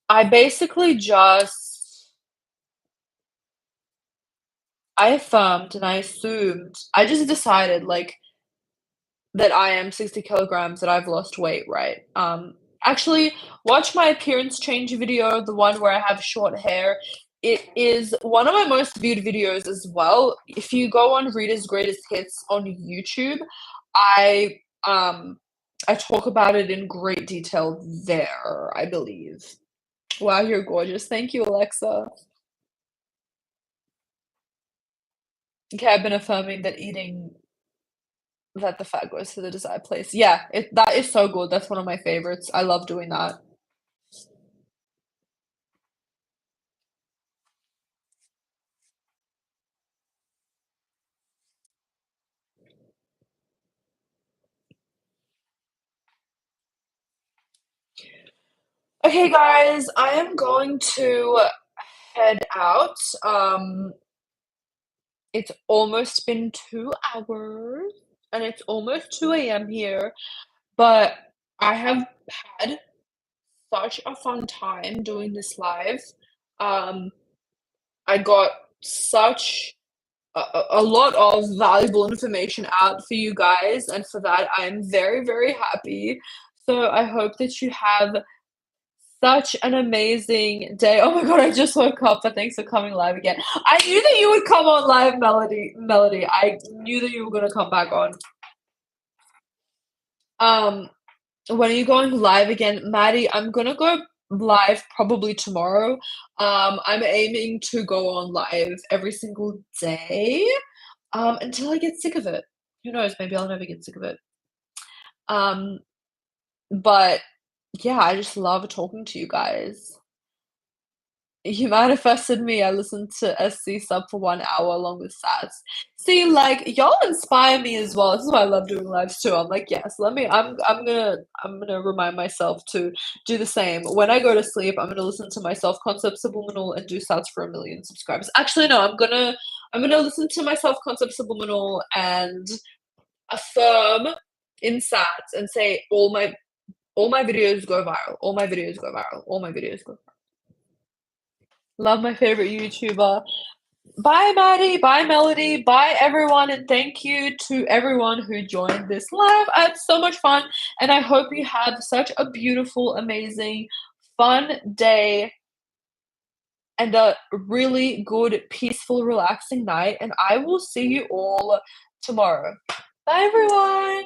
I basically just I affirmed and I assumed I just decided, like, that I am 60 kilograms, that I've lost weight, right? Actually, watch my appearance change video, the one where I have short hair. It is one of my most viewed videos as well. If you go on Rita's Greatest Hits on YouTube, I um I talk about it in great detail there, I believe. Wow, you're gorgeous. Thank you, Alexa. Okay, I've been affirming that eating that the fat goes to the desired place. Yeah, that is so good. That's one of my favorites. I love doing that. Okay, guys, I am going to head out. It's almost been 2 hours, and it's almost 2 a.m. here, but I have had such a fun time doing this live. Um, I got such a lot of valuable information out for you guys, and for that, I am very, very happy. So I hope that you have such an amazing day. Oh my god, I just woke up, but thanks for coming live again. I knew that you would come on live, Melody. I knew that you were gonna come back on. Um, when are you going live again? Maddie, I'm gonna go live probably tomorrow. I'm aiming to go on live every single day, until I get sick of it. Who knows? Maybe I'll never get sick of it. Um, but yeah, I just love talking to you guys. You manifested me. I listened to SC sub for 1 hour along with Sats. See, like y'all inspire me as well. This is why I love doing lives too. I'm like, yes, let me. I'm gonna remind myself to do the same. When I go to sleep, I'm gonna listen to my self-concept subliminal and do Sats for 1 million subscribers. Actually, no, I'm gonna listen to my self-concept subliminal and affirm in Sats and say all my videos go viral. All my videos go viral. All my videos go. Love my favorite YouTuber. Bye, Maddie. Bye, Melody. Bye, everyone. And thank you to everyone who joined this live. I had so much fun. And I hope you have such a beautiful, amazing, fun day and a really good, peaceful, relaxing night. And I will see you all tomorrow. Bye, everyone.